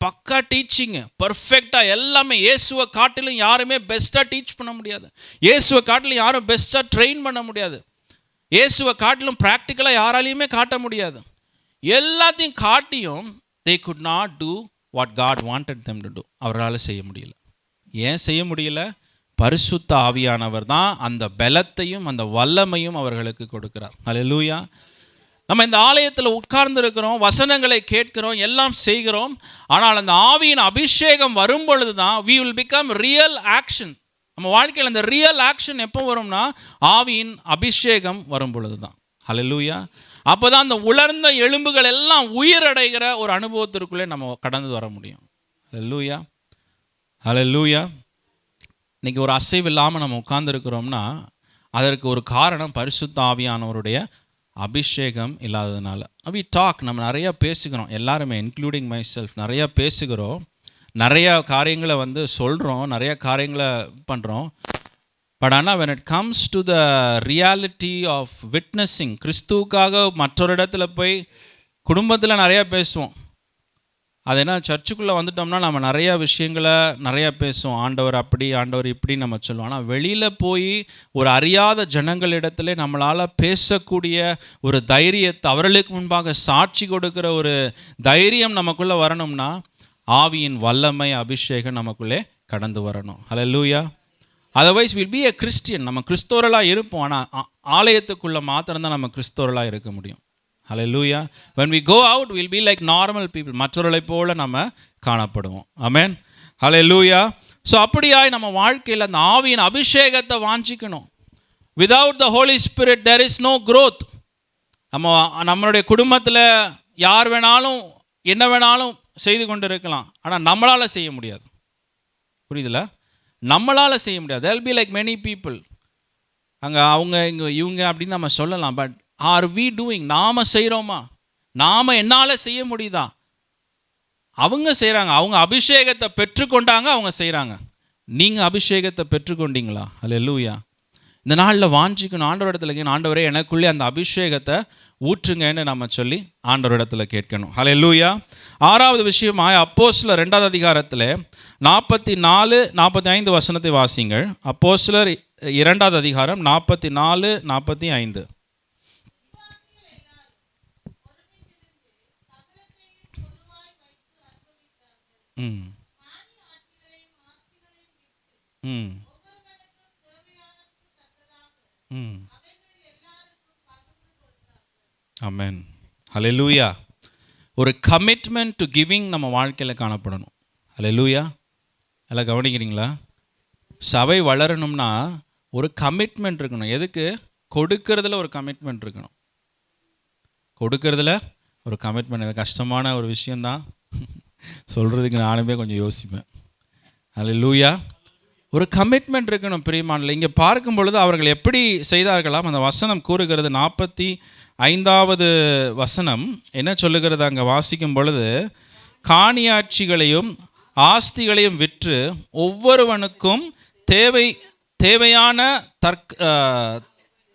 பக்கா டீச்சிங், பர்ஃபெக்டாக எல்லாமே. இயேசுவை காட்டிலும் யாருமே பெஸ்ட்டாக டீச் பண்ண முடியாது. இயேசுவை காட்டிலும் யாரும் பெஸ்ட்டாக ட்ரெயின் பண்ண முடியாது. இயேசுவை காட்டிலும் ப்ராக்டிக்கலாக யாராலையுமே காட்ட முடியாது. எல்லாத்தையும் காட்டியும் they could not do what God wanted them to do. அவர்களால் செய்ய முடியல. ஏன் செய்ய முடியல? பரிசுத்த ஆவியானவர் தான் அந்த பலத்தையும் அந்த வல்லமையும் அவர்களுக்கு கொடுக்கிறார். ஹல்லேலூயா. நம்ம இந்த ஆலயத்தில் உட்கார்ந்து இருக்கிறோம், வசனங்களை கேட்கிறோம், எல்லாம் செய்கிறோம். ஆனால் அந்த ஆவியின் அபிஷேகம் வரும் பொழுது தான் we will become real action. நம்ம வாழ்க்கையில் அந்த ரியல் ஆக்ஷன் எப்போ வரும்னா ஆவியின் அபிஷேகம் வரும் பொழுது தான். ஹல்லேலூயா. அப்போ தான் அந்த உலர்ந்த எலும்புகள் எல்லாம் உயிரடைகிற ஒரு அனுபவத்திற்குள்ளே நம்ம கடந்து வர முடியும். ஹல்லேலூயா, ஹல்லேலூயா. இன்றைக்கி ஒரு அசைவு இல்லாமல் நம்ம உட்கார்ந்துருக்கிறோம்னா அதற்கு ஒரு காரணம் பரிசுத்த ஆவியானவருடைய அபிஷேகம் இல்லாததுனால. நம்ம நிறையா பேசுகிறோம், எல்லாருமே இன்க்ளூடிங் மை செல்ஃப் நிறையா பேசுகிறோம், நிறையா காரியங்களை சொல்கிறோம், நிறையா காரியங்களை பண்ணுறோம். பட் ஆனால் when it comes to the reality of witnessing, கிறிஸ்துவுக்காக மற்றொரு இடத்துல போய் குடும்பத்தில் நிறையா பேசுவோம். அது என்ன, சர்ச்சுக்குள்ளே வந்துட்டோம்னா நம்ம நிறையா விஷயங்களை நிறையா பேசுவோம், ஆண்டவர் அப்படி ஆண்டவர் இப்படி நம்ம சொல்லுவோம். ஆனால் வெளியில் போய் ஒரு அறியாத ஜனங்களிடத்துல நம்மளால் பேசக்கூடிய ஒரு தைரியத்தை, அவர்களுக்கு முன்பாக சாட்சி கொடுக்குற ஒரு தைரியம் நமக்குள்ளே வரணும்னா ஆவியின் வல்லமை அபிஷேகம் நமக்குள்ளே கடந்து வரணும். Hallelujah. Otherwise will be a Christian. நம்ம கிறிஸ்தவர்களாக இருப்போம், ஆனால் ஆலயத்துக்குள்ளே மாத்திரம்தான் நம்ம கிறிஸ்தவர்களாக இருக்க முடியும். ஹல்லேலூயா. when we go out we'll be like normal people, மற்றவர்களைப் போல நம்ம காணப்படுவோம். ஆமென், ஹல்லேலூயா. ஸோ அப்படியாய் நம்ம வாழ்க்கையில் அந்த ஆவியின் அபிஷேகத்தை வாஞ்சிக்கணும். without the Holy Spirit there is no growth. நம்மளுடைய குடும்பத்தில் யார் வேணாலும் என்ன வேணாலும் செய்து கொண்டு இருக்கலாம், ஆனால் நம்மளால் செய்ய முடியாது. புரியுதுல? நம்மளால் செய்ய முடியாது. there will be like many people, அங்கே அவங்க இங்கே இவங்க அப்படின்னு நம்ம சொல்லலாம். But are we doing? நாம் செய்கிறோமா? நாம் என்னால் செய்ய முடியுதா? அவங்க செய்கிறாங்க, அவங்க அபிஷேகத்தை பெற்றுக்கொண்டாங்க, அவங்க செய்கிறாங்க. நீங்கள் அபிஷேகத்தை பெற்றுக்கொண்டீங்களா? ஹல்லேலூயா. இந்த நாளில் வாஞ்சிக்கணும், ஆண்டவரிடத்தில் ஆண்டவரே எனக்குள்ளே அந்த அபிஷேகத்தை ஊற்றுங்கன்னு நம்ம சொல்லி ஆண்டவரிடத்தில் கேட்கணும். ஹல்லேலூயா. ஆறாவது விஷயமாய் அப்போஸ்தலர் 2வது அதிகாரத்தில் 44-45 வசனத்தை வாசிங்கள். அப்போஸ்தலர் 2வது அதிகாரம் 44-45. ஆமென், ஹல்லேலூயா. ஒரு கமிட்மெண்ட் டு கிவிங் நம்ம வாழ்க்கையில் காணப்படணும். ஹல்லேலூயா. எல்லாம் கவனிக்கிறீங்களா? சபை வளரணும்னா ஒரு கமிட்மெண்ட் இருக்கணும். எதுக்கு? கொடுக்கறதுல ஒரு கமிட்மெண்ட் இருக்கணும். கொடுக்கறதுல ஒரு கமிட்மெண்ட். இது கஷ்டமான ஒரு விஷயந்தான், சொல்கிறதுக்கு நானுமே கொஞ்சம் யோசிப்பேன். ஹல்லேலூயா. ஒரு கமிட்மெண்ட் இருக்கணும் பிரியமானவர்களே. இங்கே பார்க்கும் பொழுது அவர்கள் எப்படி செய்தார்களாம்? அந்த வசனம் கூறுகிறது, 45வது வசனம் என்ன சொல்லுகிறது? அங்கே வாசிக்கும் பொழுது, காணியாட்சிகளையும் ஆஸ்திகளையும் விற்று ஒவ்வொருவனுக்கும் தேவையான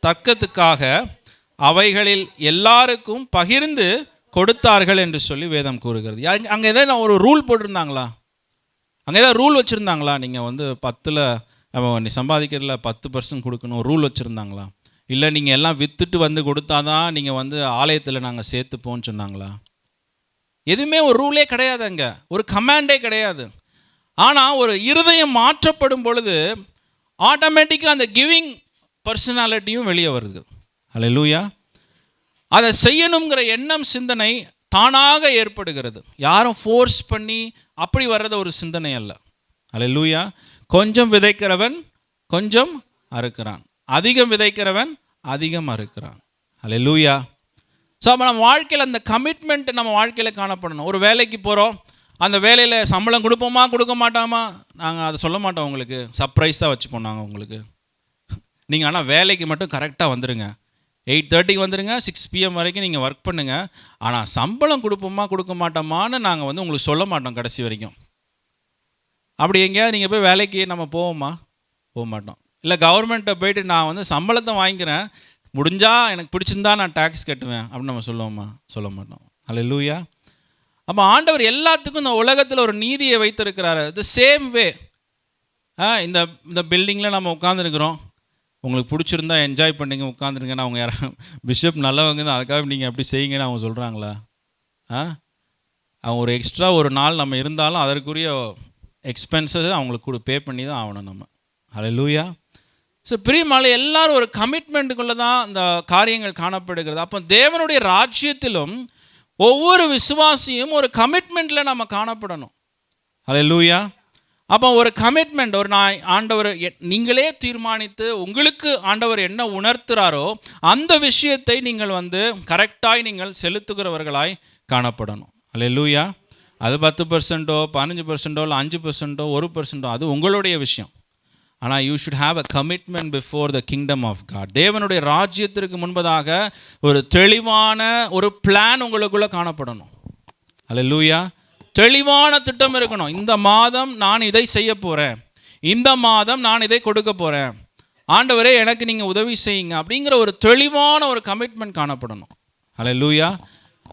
தர்க்கத்துக்காக அவைகளில் எல்லாருக்கும் பகிர்ந்து கொடுத்தார்கள் என்று சொல்லி வேதம் கூறுகிறது. அங்கே ஏதாவது ஒரு ரூல் போட்டிருந்தாங்களா? அங்கே ஏதாவது ரூல் வச்சுருந்தாங்களா? நீங்கள் 10ல் நீ சம்பாதிக்கிறதுல 10% கொடுக்கணும் ரூல் வச்சுருந்தாங்களா? இல்லை நீங்கள் எல்லாம் விற்றுட்டு கொடுத்தா தான் நீங்கள் ஆலயத்தில் நாங்கள் சேர்த்துப்போன்னு சொன்னாங்களா? எதுவுமே ஒரு ரூலே கிடையாது, அங்கே ஒரு கமாண்டே கிடையாது. ஆனால் ஒரு இருதயம் மாற்றப்படும் பொழுது ஆட்டோமேட்டிக்காக அந்த கிவிங் பர்சனாலிட்டியும் வெளியே வருது. ஹல்லேலூயா. அதை செய்யணுங்கிற எண்ணம், சிந்தனை தானாக ஏற்படுகிறது. யாரும் ஃபோர்ஸ் பண்ணி அப்படி வர்றது ஒரு சிந்தனை அல்ல. ஹல்லேலூயா. கொஞ்சம் விதைக்கிறவன் கொஞ்சம் அறுக்கிறான், அதிகம் விதைக்கிறவன் அதிகம் அறுக்கிறான். ஹல்லேலூயா. ஸோ அப்போ நம்ம வாழ்க்கையில் அந்த கமிட்மெண்ட் நம்ம வாழ்க்கையில் காணப்படணும். ஒரு வேலைக்கு போகிறோம், அந்த வேலையில் சம்பளம் கொடுப்போமா கொடுக்க மாட்டோமா நாங்கள் அதை சொல்ல மாட்டோம். உங்களுக்கு சர்ப்ரைஸாக வச்சுப்போம் நாங்கள் உங்களுக்கு. நீங்கள் ஆனால் வேலைக்கு மட்டும் கரெக்டாக வந்துடுங்க, 8:30 வந்துடுங்க, 6 PM வரைக்கும் நீங்கள் ஒர்க் பண்ணுங்கள். ஆனால் சம்பளம் கொடுப்போமா கொடுக்க மாட்டோமான்னு நாங்கள் உங்களுக்கு சொல்ல மாட்டோம் கடைசி வரைக்கும். அப்படி எங்கேயாவது நீங்கள் போய் வேலைக்கு நம்ம போவோமா? போக மாட்டோம். இல்லை கவர்மெண்ட்டை போயிட்டு நான் சம்பளத்தை வாங்கிக்கிறேன், முடிஞ்சால் எனக்கு பிடிச்சிருந்தா நான் டேக்ஸ் கட்டுவேன் அப்படின்னு நம்ம சொல்லுவோமா? சொல்ல மாட்டோம். ஹல்லேலூயா. அப்போ ஆண்டவர் எல்லாத்துக்கும் இந்த உலகத்தில் ஒரு நீதியை வைத்திருக்கிறாரு. தி சேம் வே இந்த பில்டிங்கில் நம்ம உட்காந்துருக்குறோம், உங்களுக்கு பிடிச்சிருந்தா என்ஜாய் பண்ணிங்க உட்காந்துருங்கன்னு அவங்க யாரும் பிஷப் நல்லவங்க தான் அதுக்காக நீங்கள் அப்படி செய்யுங்கன்னு அவங்க சொல்கிறாங்களா? அவங்க ஒரு எக்ஸ்ட்ரா ஒரு நாள் நம்ம இருந்தாலும் அதற்குரிய எக்ஸ்பென்சஸ் அவங்களுக்கு பே பண்ணி தான் ஆகணும் நம்ம. ஹல்லேலூயா. ஸோ பிரியமானவர்களே, எல்லாரும் ஒரு கமிட்மெண்ட்டுக்குள்ளே தான் இந்த காரியங்கள் காணப்படுகிறது. அப்போ தேவனுடைய ராஜ்யத்திலும் ஒவ்வொரு விசுவாசியும் ஒரு கமிட்மெண்ட்டில் நம்ம காணப்படணும். ஹல்லேலூயா. அப்போ ஒரு கமிட்மெண்ட், ஒரு நான் ஆண்டவர் நீங்களே தீர்மானித்து உங்களுக்கு ஆண்டவர் என்ன உணர்த்துறாரோ அந்த விஷயத்தை நீங்கள் கரெக்டாய் நீங்கள் செலுத்துகிறவர்களாய் காணப்படணும். அல்லேலூயா. அது 10%, 15%, இல்லை 5%, 1%, அது உங்களுடைய விஷயம். ஆனால் you should have a commitment before the kingdom of God. தேவனுடைய ராஜ்யத்திற்கு முன்பதாக ஒரு தெளிவான ஒரு பிளான் உங்களுக்குள்ளே காணப்படணும். அல்லேலூயா. தெளிவான திட்டம் இருக்கணும். இந்த மாதம் நான் இதை செய்ய போகிறேன், இந்த மாதம் நான் இதை கொடுக்க போகிறேன், ஆண்டவரே எனக்கு நீங்கள் உதவி செய்யுங்க அப்படிங்கிற ஒரு தெளிவான ஒரு கமிட்மெண்ட் காணப்படணும். அல்லேலூயா.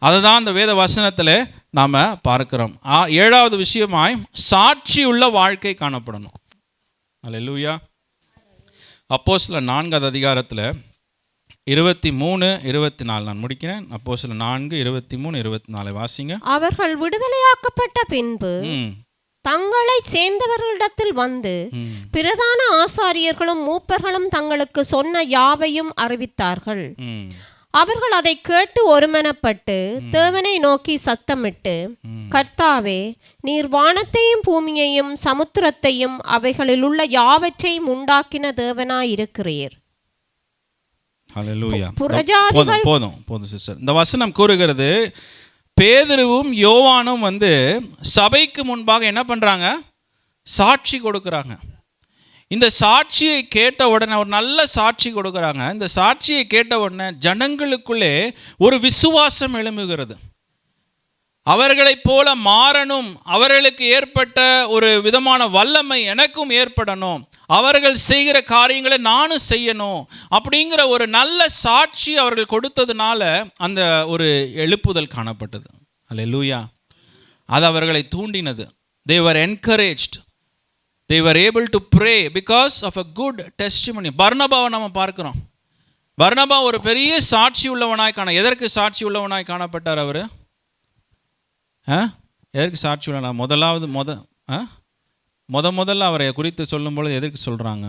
அதை தான் அந்த வேத வசனத்தில் நாம் பார்க்கிறோம். 7வது விஷயமாய் சாட்சி உள்ள வாழ்க்கை காணப்படணும். அல்லேலூயா. அப்போஸ்தலர் 4வது அதிகாரத்தில் 23, 24 நான் முடிக்கிறேன். அப்போஸ்தலர் 4, 23, 24 வாசிங்க. அவர்கள் விடுதலையாக்கப்பட்ட பின்பு தங்களை சேர்ந்தவர்களிடத்தில் வந்து பிரதான ஆசாரியர்களும் மூப்பர்களும் தங்களுக்கு சொன்ன யாவையும் அறிவித்தார்கள். அவர்கள் அதை கேட்டு ஒருமனப்பட்டு தேவனை நோக்கி சத்தமிட்டு, கர்த்தாவே, நீர் வானத்தையும் பூமியையும் சமுத்திரத்தையும் அவைகளில் உள்ள யாவற்றையும் உண்டாக்கின தேவனாயிருக்கிறீர். ஹல்லேலூயா. போதும் சிஸ்டர். இந்த வசனம் கூறுகிறது, பேதுருவும் யோவானும் சபைக்கு முன்பாக என்ன பண்றாங்க? சாட்சி கொடுக்குறாங்க. இந்த சாட்சியை கேட்ட உடனே ஒரு நல்ல சாட்சி கொடுக்குறாங்க. இந்த சாட்சியை கேட்ட உடனே ஜனங்களுக்குள்ளே ஒரு விசுவாசம் எழும்புகிறது. அவர்களைப் போல மாறணும், அவர்களுக்கு ஏற்பட்ட ஒரு விதமான வல்லமை எனக்கும் ஏற்படணும், அவர்கள் செய்கிற காரியங்களை நானும் செய்யணும் அப்படிங்கிற ஒரு நல்ல சாட்சி அவர்கள் கொடுத்ததுனால அந்த ஒரு எழுப்புதல் காணப்பட்டது. அல்லேலூயா. அது அவர்களை தூண்டினது. they were encouraged, they were able to pray because of a good testimony. பர்னபாவை நம்ம பார்க்கிறோம். பர்னபா ஒரு பெரிய சாட்சி உள்ளவனாய் எதற்கு சாட்சி உள்ளவனாய் காணப்பட்டார்? அவர் எதற்கு சாட்சி உள்ளவனா? முதல்ல அவரை குறித்து சொல்லும் பொழுது எதற்கு சொல்றாங்க?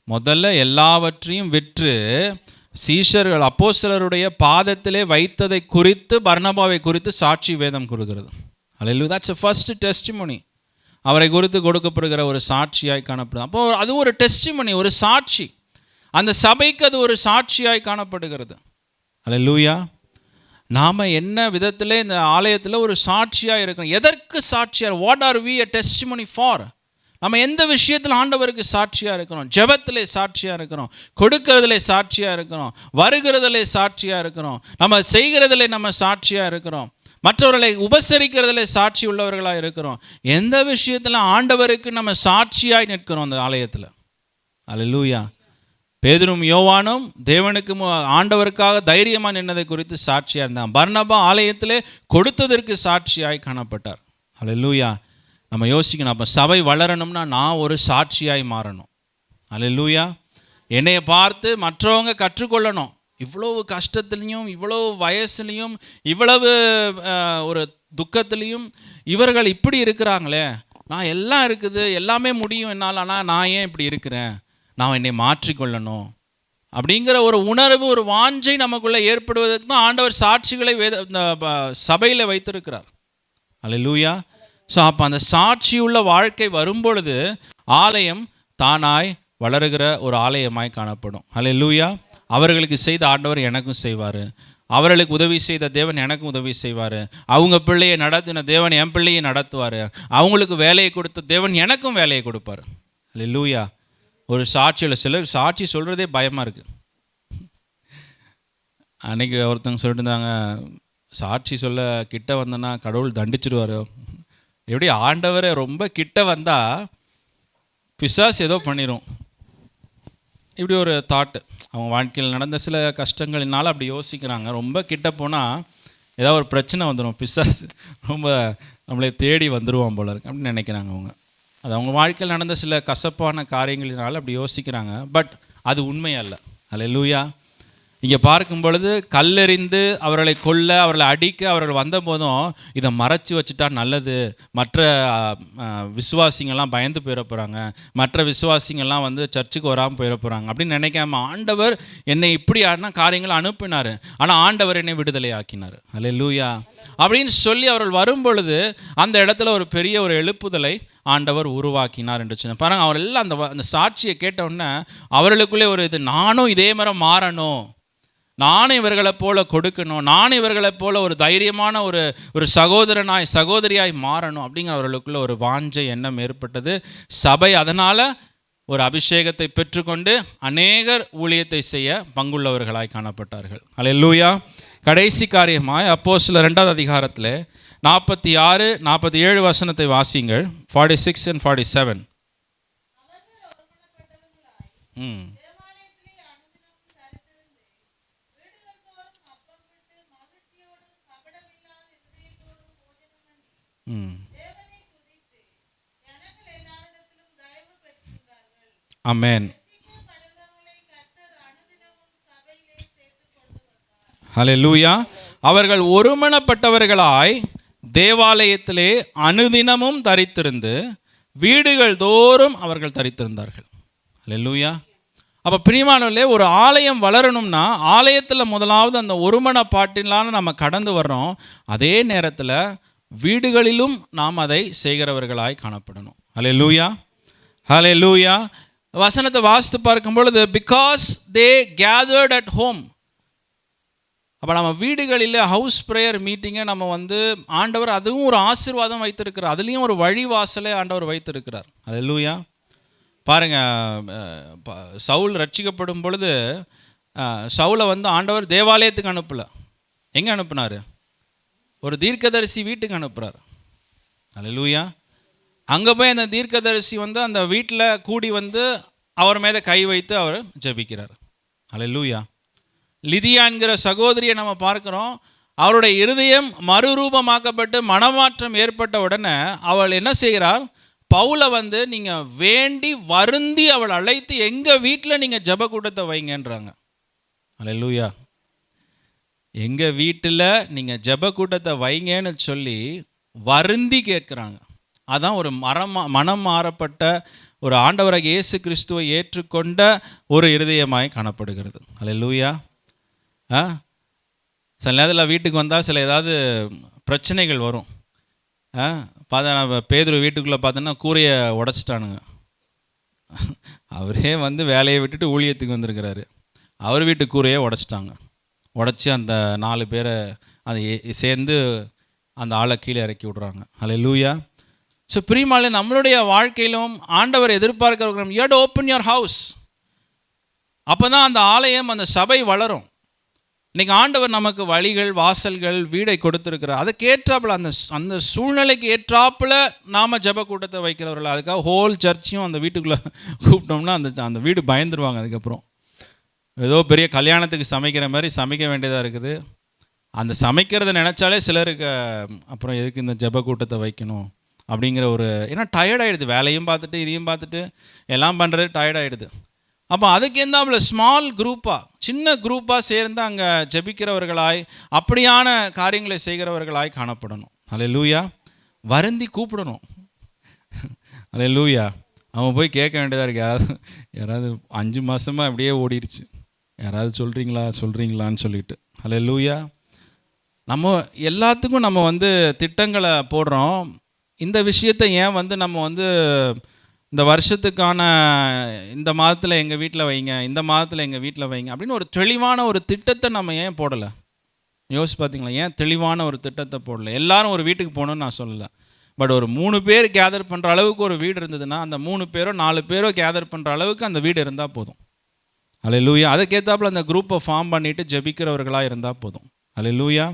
முதல்ல எல்லாவற்றையும் விற்று சீஷர்கள் அப்போஸ்தலருடைய பாதத்திலே வைத்ததை குறித்து பர்னபாவை குறித்து சாட்சி வேதம் கொடுக்கிறது. அல்லேலூயா. that's a first testimony. அவரை குறித்து கொடுக்கப்படுகிற ஒரு சாட்சியாய் காணப்படுது. அப்போ அது ஒரு டெஸ்டிமனி, ஒரு சாட்சி. அந்த சபைக்கு அது ஒரு சாட்சியாய் காணப்படுகிறது. அல்லேலூயா. நாம் என்ன விதத்தில் இந்த ஆலயத்தில் ஒரு சாட்சியாக இருக்கணும்? எதற்கு சாட்சியாக? What are we a testimony for? நம்ம எந்த விஷயத்தில் ஆண்டவருக்கு சாட்சியாக இருக்கிறோம்? ஜெபத்திலே சாட்சியாக இருக்கிறோம், கொடுக்கறதிலே சாட்சியாக இருக்கிறோம், வருகிறதிலே சாட்சியாக இருக்கிறோம், நம்ம செய்கிறதிலே நம்ம சாட்சியாக இருக்கிறோம், மற்றவர்களை உபசரிக்கிறதிலே சாட்சி உள்ளவர்களாக இருக்கிறோம். எந்த விஷயத்தில் ஆண்டவருக்கு நம்ம சாட்சியாய் நிற்கிறோம் அந்த ஆலயத்தில்? அல்லேலூயா. பேதுரும் யோவானும் தேவனுக்கு ஆண்டவருக்காக தைரியமாக நின்னதை குறித்து சாட்சியாக இருந்தான். பர்னபா ஆலயத்திலே கொடுத்ததற்கு சாட்சியாய் காணப்பட்டார். அல்லேலூயா. நம்ம யோசிக்கணும், அப்போ சபை வளரணும்னா நான் ஒரு சாட்சியாய் மாறணும். அல்லேலூயா. என்னைய பார்த்து மற்றவங்க கற்றுக்கொள்ளணும். இவ்வளவு கஷ்டத்துலேயும், இவ்வளவு வயசுலேயும், இவ்வளவு ஒரு துக்கத்துலேயும் இவர்கள் இப்படி இருக்கிறாங்களே, நான் எல்லாம் இருக்குது, எல்லாமே முடியும் என்னால், ஆனால் நான் ஏன் இப்படி இருக்கிறேன்? நான் என்னை மாற்றிக்கொள்ளணும் அப்படிங்கிற ஒரு உணர்வு, ஒரு வாஞ்சை நமக்குள்ளே ஏற்படுவதற்கு தான் ஆண்டவர் சாட்சிகளை இந்த சபையில் வைத்திருக்கிறார். அல்லேலூயா. ஸோ அப்போ அந்த சாட்சியுள்ள வாழ்க்கை வரும்பொழுது ஆலயம் தானாய் வளருகிற ஒரு ஆலயமாய் காணப்படும். அல்லேலூயா. அவர்களுக்கு செய்த ஆண்டவர் எனக்கும் செய்வார், அவர்களுக்கு உதவி செய்த தேவன் எனக்கும் உதவி செய்வார், அவங்க பிள்ளையை நடத்தின தேவன் என் பிள்ளையை நடத்துவார், அவங்களுக்கு வேலையை கொடுத்த தேவன் எனக்கும் வேலையை கொடுப்பார். அல்லேலூயா. ஒரு சாட்சியில் சிலர் சாட்சி சொல்கிறதே பயமாக இருக்குது. அன்றைக்கி ஒருத்தவங்க சொல்லிட்டு இருந்தாங்க, சாட்சி சொல்ல கிட்ட வந்தேன்னா கடவுள் தண்டிச்சிடுவாரோ. எப்படி ஆண்டவரை ரொம்ப கிட்ட வந்தால் பிசாசு ஏதோ பண்ணிடும், இப்படி ஒரு தாட்டு. அவங்க வாழ்க்கையில் நடந்த சில கஷ்டங்களினால அப்படி யோசிக்கிறாங்க. ரொம்ப கிட்ட போனால் ஏதாவது ஒரு பிரச்சனை வந்துடும், பிசாசு ரொம்ப நம்மளை தேடி வந்துடுவான் போல இருக்கு அப்படின்னு நினைக்கிறாங்க அவங்க. அது அவங்க வாழ்க்கையில் நடந்த சில கசப்பான காரியங்களினால அப்படி யோசிக்கிறாங்க. பட் அது உண்மை அல்ல. அல்லேலூயா. இங்கே பார்க்கும் பொழுது கல்லெறிந்து அவர்களை கொல்ல, அவர்களை அடிக்க அவர்கள் வந்த போதும் இதை மறைச்சி வச்சுட்டா நல்லது, மற்ற விசுவாசிங்கள்லாம் பயந்து போயிட போகிறாங்க, மற்ற விசுவாசிங்கள்லாம் வந்து சர்ச்சுக்கு வராமல் போயிட போகிறாங்க அப்படின்னு நினைக்காம ஆண்டவர் என்னை இப்படியான காரியங்களை அனுப்பினார், ஆனால் ஆண்டவர் என்னை விடுதலை ஆக்கினார். அல்லேலூயா. அப்படின்னு சொல்லி அவர்கள் வரும் பொழுது அந்த இடத்துல ஒரு பெரிய ஒரு எழுப்புதலை ஆண்டவர் உருவாக்கினார் என்று சொன்ன பாருங்க. அவர் எல்லாம் அந்த சாட்சியை கேட்டவுடனே அவர்களுக்குள்ளே ஒரு இது, நானும் இதே மாதிரி மாறணும், நானும் இவர்களை போல கொடுக்கணும், நானும் இவர்களை போல ஒரு தைரியமான ஒரு சகோதரனாய் சகோதரியாய் மாறணும் அப்படிங்கிற அவர்களுக்குள்ள ஒரு வாஞ்சை எண்ணம் ஏற்பட்டது. சபை அதனால் ஒரு அபிஷேகத்தை பெற்றுக்கொண்டு அநேகர் ஊழியத்தை செய்ய பங்குள்ளவர்களாய் காணப்பட்டார்கள். அல்லேலூயா. கடைசி காரியமாய் அப்போஸ்தலர் 2ஆம் அதிகாரத்தில் 46, 47 வசனத்தை வாசிங்கள். 46 and 47. ஆமென். ஹல்லேலூயா. அவர்கள் ஒருமனப்பட்டவர்களாய் தேவாலயத்திலே அனுதினமும் தரித்திருந்து வீடுகள் தோறும் அவர்கள் தரித்திருந்தார்கள். ஹல்லேலூயா. அப்போ பிரியமானவர்களே, ஒரு ஆலயம் வளரணும்னா ஆலயத்தில் முதலாவது அந்த ஒருமனப்பாட்டிலான நம்ம கடந்து வர்றோம். அதே நேரத்தில் வீடுகளிலும் நாம் அதை செய்கிறவர்களாய் காணப்படணும். ஹல்லேலூயா. ஹல்லேலூயா. வசனத்தை வாசித்து பார்க்கும் பொழுது because they gathered at home. அப்போ நம்ம வீடுகளில் ஹவுஸ் ப்ரேயர் மீட்டிங்கை நம்ம வந்து ஆண்டவர் அதுவும் ஒரு ஆசீர்வாதம் வைத்திருக்கிறார், அதுலேயும் ஒரு வழிவாசலை ஆண்டவர் வைத்திருக்கிறார். அல்லேலூயா. பாருங்கள், சவுல் ரட்சிக்கப்படும் பொழுது சவுலை வந்து ஆண்டவர் தேவாலயத்துக்கு அனுப்பலை. எங்கே அனுப்புனார்? ஒரு தீர்க்கதரிசி வீட்டுக்கு அனுப்புகிறார். அல்லேலூயா. அங்கே போய் அந்த தீர்க்கதரிசி வந்து அந்த வீட்டில் கூடி வந்து அவர் மேலே கை வைத்து அவர் ஜெபிக்கிறார். அல்லேலூயா. லிதியான்கிற சகோதரியை நம்ம பார்க்குறோம். அவருடைய இருதயம் மறுரூபமாக்கப்பட்டு மனமாற்றம் ஏற்பட்ட உடனே அவள் என்ன செய்கிறார்? பவுலை வந்து நீங்கள் வேண்டி வருந்தி அவள் அழைத்து எங்கள் வீட்டில் நீங்கள் ஜெப கூட்டத்தை வைங்கன்றாங்க. அல்லேலூயா. எங்கள் வீட்டில் நீங்கள் ஜெப கூட்டத்தை வைங்கன்னு சொல்லி வருந்தி கேட்குறாங்க. அதான் ஒரு மனம் மாறப்பட்ட ஒரு ஆண்டவராக இயேசு கிறிஸ்துவை ஏற்றுக்கொண்ட ஒரு இருதயமாய் காணப்படுகிறது. அல்லேலூயா. சில நேரத்தில் வீட்டுக்கு வந்தால் சில ஏதாவது பிரச்சனைகள் வரும். பார்த்தா பேதுரு வீட்டுக்குள்ளே பார்த்தோன்னா கூரையை உடச்சிட்டானுங்க. அவரே வந்து வேலையை விட்டுட்டு ஊழியத்துக்கு வந்திருக்கிறாரு. அவர் வீட்டு கூரையை உடச்சிட்டாங்க. உடச்சி அந்த 4 பேரை அதை சேர்ந்து அந்த ஆளை கீழே இறக்கி விட்றாங்க. அல்லேலூயா. ஸோ பிரியமானவர்களே, நம்மளுடைய வாழ்க்கையிலும் ஆண்டவர் எதிர்பார்க்கிறவங்க you have to open your house. அப்போ தான் அந்த ஆலயம் அந்த சபை வளரும். இன்றைக்கி ஆண்டவர் நமக்கு வழிகள் வாசல்கள் வீடை கொடுத்துருக்கிறார். அதுக்கு ஏற்றாப்புல அந்த சூழ்நிலைக்கு ஏற்றாப்புல நாம் ஜெப கூட்டத்தை வைக்கிறவர்கள். அதுக்காக ஹோல் சர்ச்சையும் அந்த வீட்டுக்குள்ளே கூப்பிட்டோம்னா அந்த வீடு பயந்துருவாங்க. அதுக்கப்புறம் ஏதோ பெரிய கல்யாணத்துக்கு சமைக்கிற மாதிரி சமைக்க வேண்டியதாக இருக்குது. அந்த சமைக்கிறத நினச்சாலே சிலருக்கு அப்புறம் எதுக்கு இந்த ஜெப கூட்டத்தை வைக்கணும் அப்படிங்கிற ஒரு, ஏன்னா டயர்டாகிடுது, வேலையும் பார்த்துட்டு இதையும் பார்த்துட்டு எல்லாம் பண்ணுறது டயர்டாகிடுது. அப்போ அதுக்கு எந்தாப்புல ஸ்மால் குரூப்பாக சின்ன குரூப்பாக சேர்ந்து அங்கே ஜெபிக்கிறவர்களாய் அப்படியான காரியங்களை செய்கிறவர்களாய் காணப்படணும். அல்லேலூயா. வருந்தி கூப்பிடணும். அல்லேலூயா. அவன் போய் கேட்க வேண்டியதாக இருக்கு. யாராவது 5 மாதமாக அப்படியே ஓடிடுச்சு, யாராவது சொல்கிறீங்களான்னு சொல்லிட்டு. அல்லேலூயா. நம்ம எல்லாத்துக்கும் நம்ம வந்து திட்டங்களை போடுறோம். இந்த விஷயத்தை ஏன் வந்து நம்ம வந்து இந்த வருஷத்துக்கான இந்த மாதத்தில் எங்கள் வீட்டில் வைங்க, இந்த மாதத்தில் எங்கள் வீட்டில் வைங்க அப்படின்னு ஒரு தெளிவான ஒரு திட்டத்தை நம்ம ஏன் போடலை? யோசிச்சு பார்த்தீங்களா? ஏன் தெளிவான ஒரு திட்டத்தை போடலை? எல்லாரும் ஒரு வீட்டுக்கு போகணுன்னு நான் சொல்லலை. பட் ஒரு 3 பேர் கேதர் பண்ணுற அளவுக்கு ஒரு வீடு இருந்ததுன்னா அந்த 3 பேரோ 4 பேரோ கேதர் பண்ணுற அளவுக்கு அந்த வீடு இருந்தால் போதும். அல்லேலூயா. அதுக்கேற்றாப்புல அந்த குரூப்பை ஃபார்ம் பண்ணிவிட்டு ஜெபிக்கிறவர்களாக இருந்தால் போதும். அல்லேலூயா.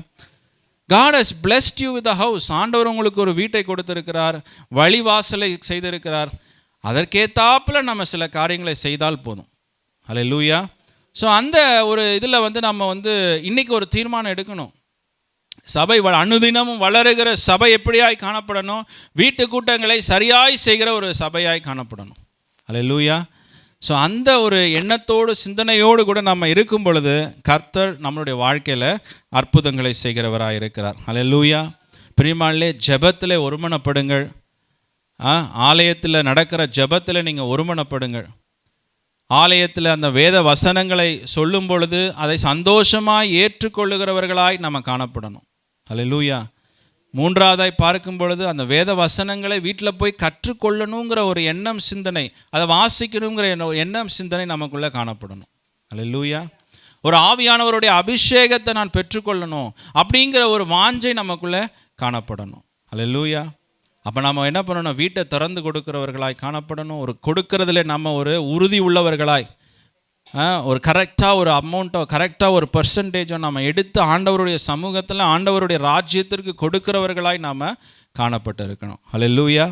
God has blessed you with a house. ஆண்டவர் உங்களுக்கு ஒரு வீட்டை கொடுத்திருக்கிறார், வழிவாசலை செய்திருக்கிறார். அதற்கேற்றாப்புல நம்ம சில காரியங்களை செய்தால் போதும். அல்லேலூயா. ஸோ அந்த ஒரு இதில் வந்து நம்ம வந்து இன்றைக்கி ஒரு தீர்மானம் எடுக்கணும். சபை அனுதினமும் வளருகிற சபை எப்படியாய் காணப்படணும்? வீட்டு கூட்டங்களை சரியாய் செய்கிற ஒரு சபையாய் காணப்படணும். அல்லேலூயா. ஸோ அந்த ஒரு எண்ணத்தோடு சிந்தனையோடு கூட நம்ம இருக்கும் பொழுது கர்த்தர் நம்மளுடைய வாழ்க்கையில் அற்புதங்களை செய்கிறவராக இருக்கிறார். அல்லேலூயா. பிரியமானே, ஜெபத்தில் ஒருமனப்படுங்கள். ஆலயத்தில் நடக்கிற ஜெபத்தில் நீங்கள் ஒருமனப்படுங்கள். ஆலயத்தில் அந்த வேத வசனங்களை சொல்லும் பொழுது அதை சந்தோஷமாய் ஏற்றுக்கொள்ளுகிறவர்களாய் நம்ம காணப்படணும். அல்லேலூயா. மூன்றாவதாய் பார்க்கும் பொழுது அந்த வேத வசனங்களை வீட்டில் போய் கற்றுக்கொள்ளணுங்கிற ஒரு எண்ணம் சிந்தனை, அதை வாசிக்கணுங்கிற எண்ணம் சிந்தனை நமக்குள்ளே காணப்படணும். அல்லேலூயா. ஒரு ஆவியானவருடைய அபிஷேகத்தை நான் பெற்றுக்கொள்ளணும் அப்படிங்கிற ஒரு வாஞ்சை நமக்குள்ளே காணப்படணும். அல்லேலூயா. அப்போ நம்ம என்ன பண்ணணும்? வீட்டை திறந்து கொடுக்கிறவர்களாய் காணப்படணும். ஒரு கொடுக்கறதுல நம்ம ஒரு உறுதி உள்ளவர்களாய், ஒரு கரெக்டாக ஒரு அமௌண்ட்டோ கரெக்டாக ஒரு பர்சன்டேஜோ நம்ம எடுத்து ஆண்டவருடைய சமூகத்தில் ஆண்டவருடைய ராஜ்யத்திற்கு கொடுக்கிறவர்களாய் நாம் காணப்பட்டு இருக்கணும். அல்லேலூயா.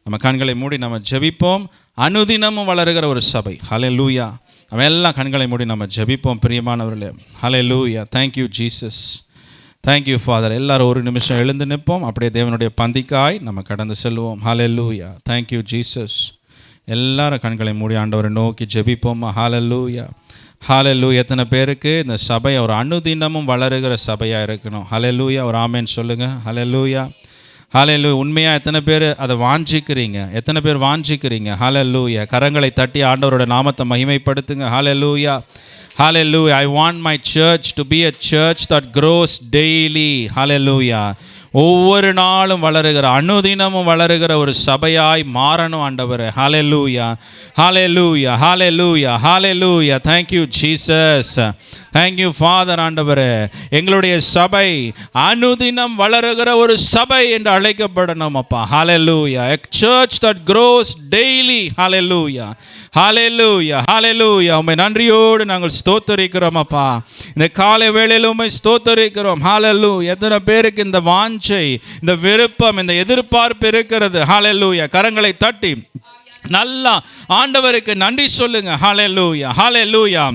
நம்ம கண்களை மூடி நம்ம ஜெபிப்போம். அனுதினமும் வளருகிற ஒரு சபை. அல்லேலூயா. நம்ம எல்லாம் கண்களை மூடி நம்ம ஜெபிப்போம். பிரியமானவர்களே, hallelujah. Thank you Jesus. Thank you father. எல்லாரும் ஒரு நிமிஷம் எழுந்து நிற்போம். அப்படியே தேவனுடைய பந்திக்காய் நம்ம கடந்து செல்வோம். ஹல்லேலூயா. Thank you Jesus. எல்லாரும் கண்களை மூடி ஆண்டவரை நோக்கி ஜெபிப்போம். ஹல்லேலூயா. ஹல்லேலூயா. எத்தனை பேருக்கு இந்த சபை ஒரு அனுதினமும் வளருகிற சபையாக இருக்கணும்? ஹல்லேலூயா. ஒரு ஆமென் சொல்லுங்கள். ஹல்லேலூயா. ஹல்லேலூயா. உண்மையாக எத்தனை பேர் அதை வாஞ்சிக்கிறீங்க? எத்தனை பேர் வாஞ்சிக்கிறீங்க? ஹல்லேலூயா. கரங்களை தட்டி ஆண்டவரோட நாமத்தை மகிமைப்படுத்துங்க. ஹல்லேலூயா. Hallelujah. I want my church to be a church that grows daily. Hallelujah. ஒவ்வொரு நாளும் வளருகிற, அனுதினமும் வளருகிற ஒரு சபையாய் மாறணும் ஆண்டவரே. ஹல்லேலூயா. ஹல்லேலூயா. ஹல்லேலூயா. ஹல்லேலூயா. Thank you Jesus. Thank you Father. ஆண்டவரே, எங்களுடைய சபை அனுதினம் வளருகிற ஒரு சபை என்று அழைக்கப்படணும் அப்பா. ஹல்லேலூயா. A church that grows daily. Hallelujah. ஹல்லேலூயா. ஹல்லேலூயா. உம்மை நன்றியோடு நாங்கள் ஸ்தோத்தரிக்கிறோம் அப்பா. இந்த காலை வேளையில் உம்மை ஸ்தோத்தரிக்கிறோம். ஹல்லேலூயா. எத்தனை பேருக்கு இந்த வாஞ்சை, இந்த விருப்பம், இந்த எதிர்பார்ப்பு இருக்கிறது? ஹல்லேலூயா. கரங்களை தட்டி நல்லா ஆண்டவருக்கு நன்றி சொல்லுங்க. ஹல்லேலூயா. ஹல்லேலூயா.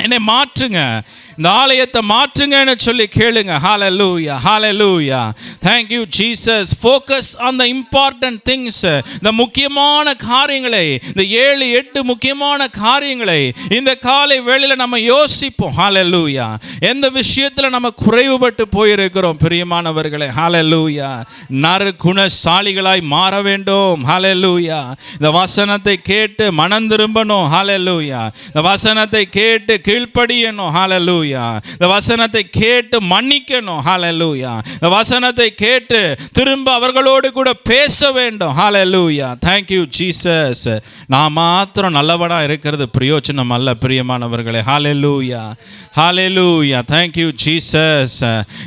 என்னை மாற்றுங்க, இந்த ஆலயத்தை மாற்றுங்கன்னு சொல்லி கேளுங்க. ஹல்லேலூயா. ஹல்லேலூயா. Thank you Jesus. Focus on the important things. இந்த முக்கியமான காரியங்களை, இந்த 7-8 முக்கியமான காரியங்களை இந்த காலை வேளையில் நம்ம யோசிப்போம். ஹல்லேலூயா. எந்த விஷயத்தில் நம்ம குறைவுபட்டு போயிருக்கிறோம் பிரியமானவர்களே? ஹல்லேலூயா. நற்குணசாலிகளாய் மாற வேண்டும். ஹல்லேலூயா. இந்த வசனத்தை கேட்டு மனம் திரும்பணும். ஹல்லேலூயா. இந்த வசனத்தை கேட்டு கீழ்ப்படியணும். ஹல்லேலூயா. இந்த வசனத்தை கேட்டு மன்னிக்கணும். ஹல்லேலூயா. இந்த வசனத்தை கேட்டு திரும்ப அவர்களோடு கூட பேச வேண்டும். ஹல்லேலூயா. Thank you Jesus. நான் மாத்திரம் நல்லவனா இருக்கிறது பிரயோஜனம் அல்ல பிரியமானவர்களே. ஹல்லேலூயா. ஹல்லேலூயா. Thank you Jesus.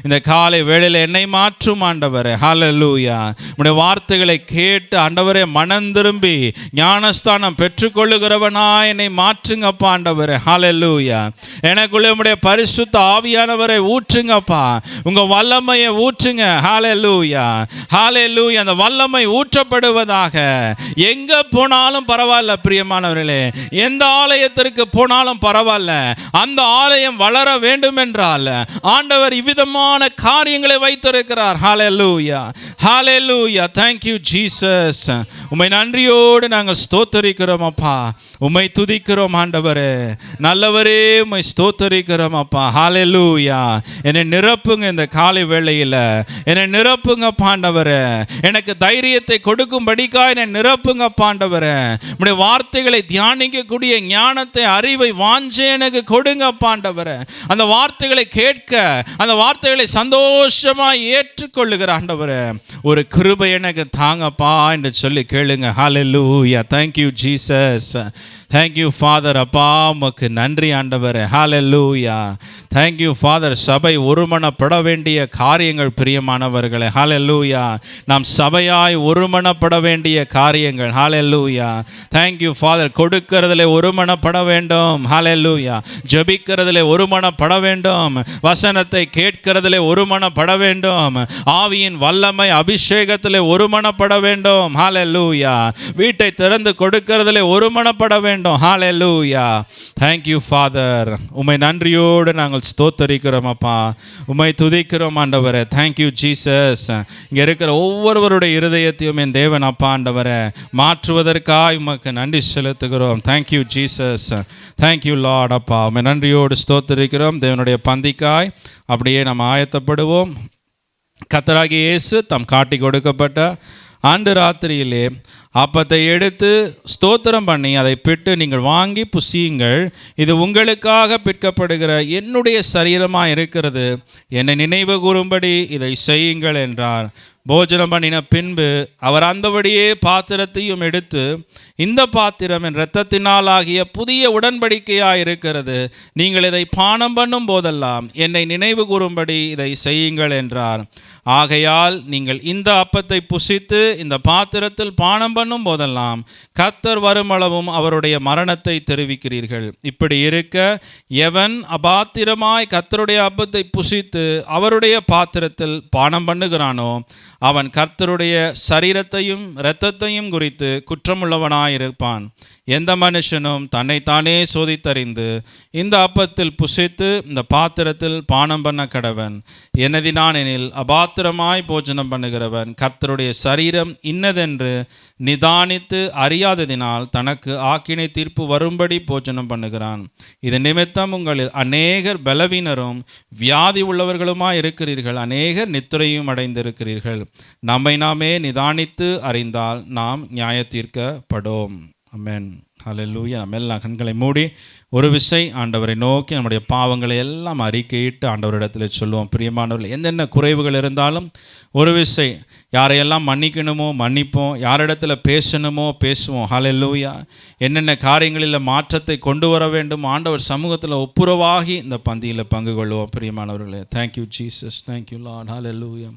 இந்த காலை வேளையில் என்னை மாற்றும் ஆண்டவரே. ஹல்லேலூயா. உம்முடைய வார்த்தைகளை கேட்டு ஆண்டவரே மனம் திரும்பி ஞானஸ்தானம் பெற்றுக்கொள்ளுகிறவனாய் என்னை மாற்றுங்கப்பா ஆண்டவரே. ஹல்லேலூயா. எனக்குள்ளே உம்முடைய பரிசுத்த ஆவியானவரை ஊற்றுங்கப்பா. உங்க வல்லமையை ஊற்றுங்க. ஹல்லேலூயா. ஹல்லேலூயா. அந்த வல்லமை ஊற்றப்படுவதாக. எங்க போனாலும் பரவாயில்ல பிரியமானவர்களே, எந்த ஆலயத்திற்கு போனாலும் பரவாயில்ல, அந்த ஆலயம் வளர வேண்டும் என்றால் ஆண்டவர் இவ்விதமான காரியங்களை வைத்திருக்கிறார். ஹல்லேலூயா. ஹல்லேலூயா. Thank you Jesus. உம்மை நன்றியோடு நாங்கள் ஸ்தோத்தரிக்கிறோம் அப்பா. உம்மை துதிக்கிறோம் ஆண்டவரே. நல்லவரே, உம்மை ஸ்தோத்தரிக்கிறோம் அப்பா. ஹல்லேலூயா. என்னை நிரப்புங்க இந்த காலை வேளையில். என்னை நிரப்புங்க ஆண்டவரே. எனக்கு தைரியத்தை கொடுக்கும்படிக்காய் என்னை நிரப்புங்க ஆண்டவரே. உம்முடைய வார்த்தைகளை தியானிக்கக்கூடிய ஞானத்தை, அறிவை, வாஞ்சை எனக்கு கொடுங்க ஆண்டவரே. அந்த வார்த்தைகளை கேட்க, அந்த வார்த்தைகளை சந்தோஷமாய் ஏற்றுக்கொள்ளுகிற ஆண்டவரே ஒரு கிருபை எனக்கு தாங்கப்பா என்று சொல்லி கேளுங்க. ஹல்லேலூயா. Thank you Jesus. Thank you Father. அப்பா உமக்கு நன்றி ஆண்டவரே. ஹல்லேலூயா. Thank you Father. சபை ஒருமனப்பட வேண்டிய காரியங்கள் பிரியமானவர்களே. ஹல்லேலூயா. நாம் சபையாய் ஒருமனப்பட வேண்டிய காரியங்கள். ஹல்லேலூயா. Thank you Father. கொடுக்கிறதிலே ஒருமனப்பட வேண்டும். ஹல்லேலூயா. ஜெபிக்கிறதிலே ஒருமனப்பட வேண்டும். வசனத்தை கேட்கிறதிலே ஒருமனப்பட வேண்டும். ஆவியின் வல்லமை அபிஷேகத்திலே ஒருமனப்பட வேண்டும். ஹல்லேலூயா. வீட்டை திறந்து கொடுக்கிறதிலே ஒருமனப்பட வேண்டும். வேண்டும். ஹalleluya. Thank you Father. உம்மை நன்றியோடு நாங்கள் ஸ்தோத்தரிக்கிறோம் அப்பா, உம்மை துதிக்கிறோம் ஆண்டவரே. Thank you Jesus. இங்கே இருக்கிற ஒவ்வொருவருடைய இருதயத்தையும் என் தேவன் அப்பா ஆண்டவரே மாற்றுவதற்காக உமக்கு நன்றி செலுத்துகிறோம். Thank you Jesus. Thank you Lord அப்பா, உம்மை நன்றியோடு ஸ்தோத்தரிக்கிறோம். தேவனுடைய பந்திக்காய் அப்படியே நாம் ஆயத்தப்படுவோம். கர்த்தராகிய இயேசு தம் காட்டி கொடுக்கப்பட்ட ஆண்டு ராத்திரியிலே அப்பத்தை எடுத்து ஸ்தோத்திரம் பண்ணி அதை பிட்டு, நீங்கள் வாங்கி புசியுங்கள், இது உங்களுக்காக பிற்கப்படுகிற என்னுடைய சரீரமாக இருக்கிறது, என்னை நினைவு கூறும்படி இதை செய்யுங்கள் என்றார். போஜனம் பண்ணின பின்பு அவர் அந்தபடியே பாத்திரத்தையும் எடுத்து, இந்த பாத்திரம் என் இரத்தத்தினால் ஆகிய புதிய உடன்படிக்கையாக இருக்கிறது, நீங்கள் இதை பானம் பண்ணும் போதெல்லாம் என்னை நினைவு கூறும்படி இதை செய்யுங்கள் என்றார். ஆகையால் நீங்கள் இந்த அப்பத்தை புசித்து இந்த பாத்திரத்தில் பானம் பண்ணும் போதெல்லாம் கர்த்தர் வருமளவும் அவருடைய மரணத்தை தெரிவிக்கிறீர்கள். இப்படி இருக்க எவன் அபாத்திரமாய் கர்த்தருடைய அப்பத்தை புசித்து அவருடைய பாத்திரத்தில் பானம் பண்ணுகிறானோ அவன் கர்த்தருடைய சரீரத்தையும் இரத்தத்தையும் குறித்து குற்றமுள்ளவனாயிருப்பான். எந்த மனுஷனும் தன்னைத்தானே சோதித்தறிந்து இந்த அப்பத்தில் புசித்து இந்த பாத்திரத்தில் பானம் பண்ண கடவன். என்னதினானெனில் அபாத்திரமாய் போஜனம் பண்ணுகிறவன் கர்த்தருடைய சரீரம் இன்னதென்று நிதானித்து அறியாததினால் தனக்கு ஆக்கினை தீர்ப்பு வரும்படி போஜனம் பண்ணுகிறான். இது நிமித்தம் உங்களில் அநேகர் பலவீனரும் வியாதி உள்ளவர்களுமாய் இருக்கிறீர்கள், அநேகர் நித்திரையும் அடைந்திருக்கிறீர்கள். நம்மை நாமே நிதானித்து அறிந்தால் நாம் நியாய தீர்க்கப்படும். ஆமென். ஹல்லேலூயா. நம்ம எல்லாம் கண்களை மூடி ஒரு விசை ஆண்டவரை நோக்கி நம்முடைய பாவங்களை எல்லாம் அறிக்கையிட்டு ஆண்டவரிடத்தில் சொல்லுவோம். பிரியமானவர்கள், என்னென்ன குறைவுகள் இருந்தாலும் ஒரு விசை யாரையெல்லாம் மன்னிக்கணுமோ மன்னிப்போம், யாரிடத்தில் பேசணுமோ பேசுவோம். ஹல்லேலூயா. என்னென்ன காரியங்களில் மாற்றத்தை கொண்டு வர வேண்டும் ஆண்டவர் சமூகத்தில் ஒப்புரவாகி இந்த பந்தியில் பங்கு கொள்வோம். பிரியமானவர்களே, தேங்க்யூ ஜீசஸ், தேங்க்யூ லார்ட். ஹல்லேலூயா.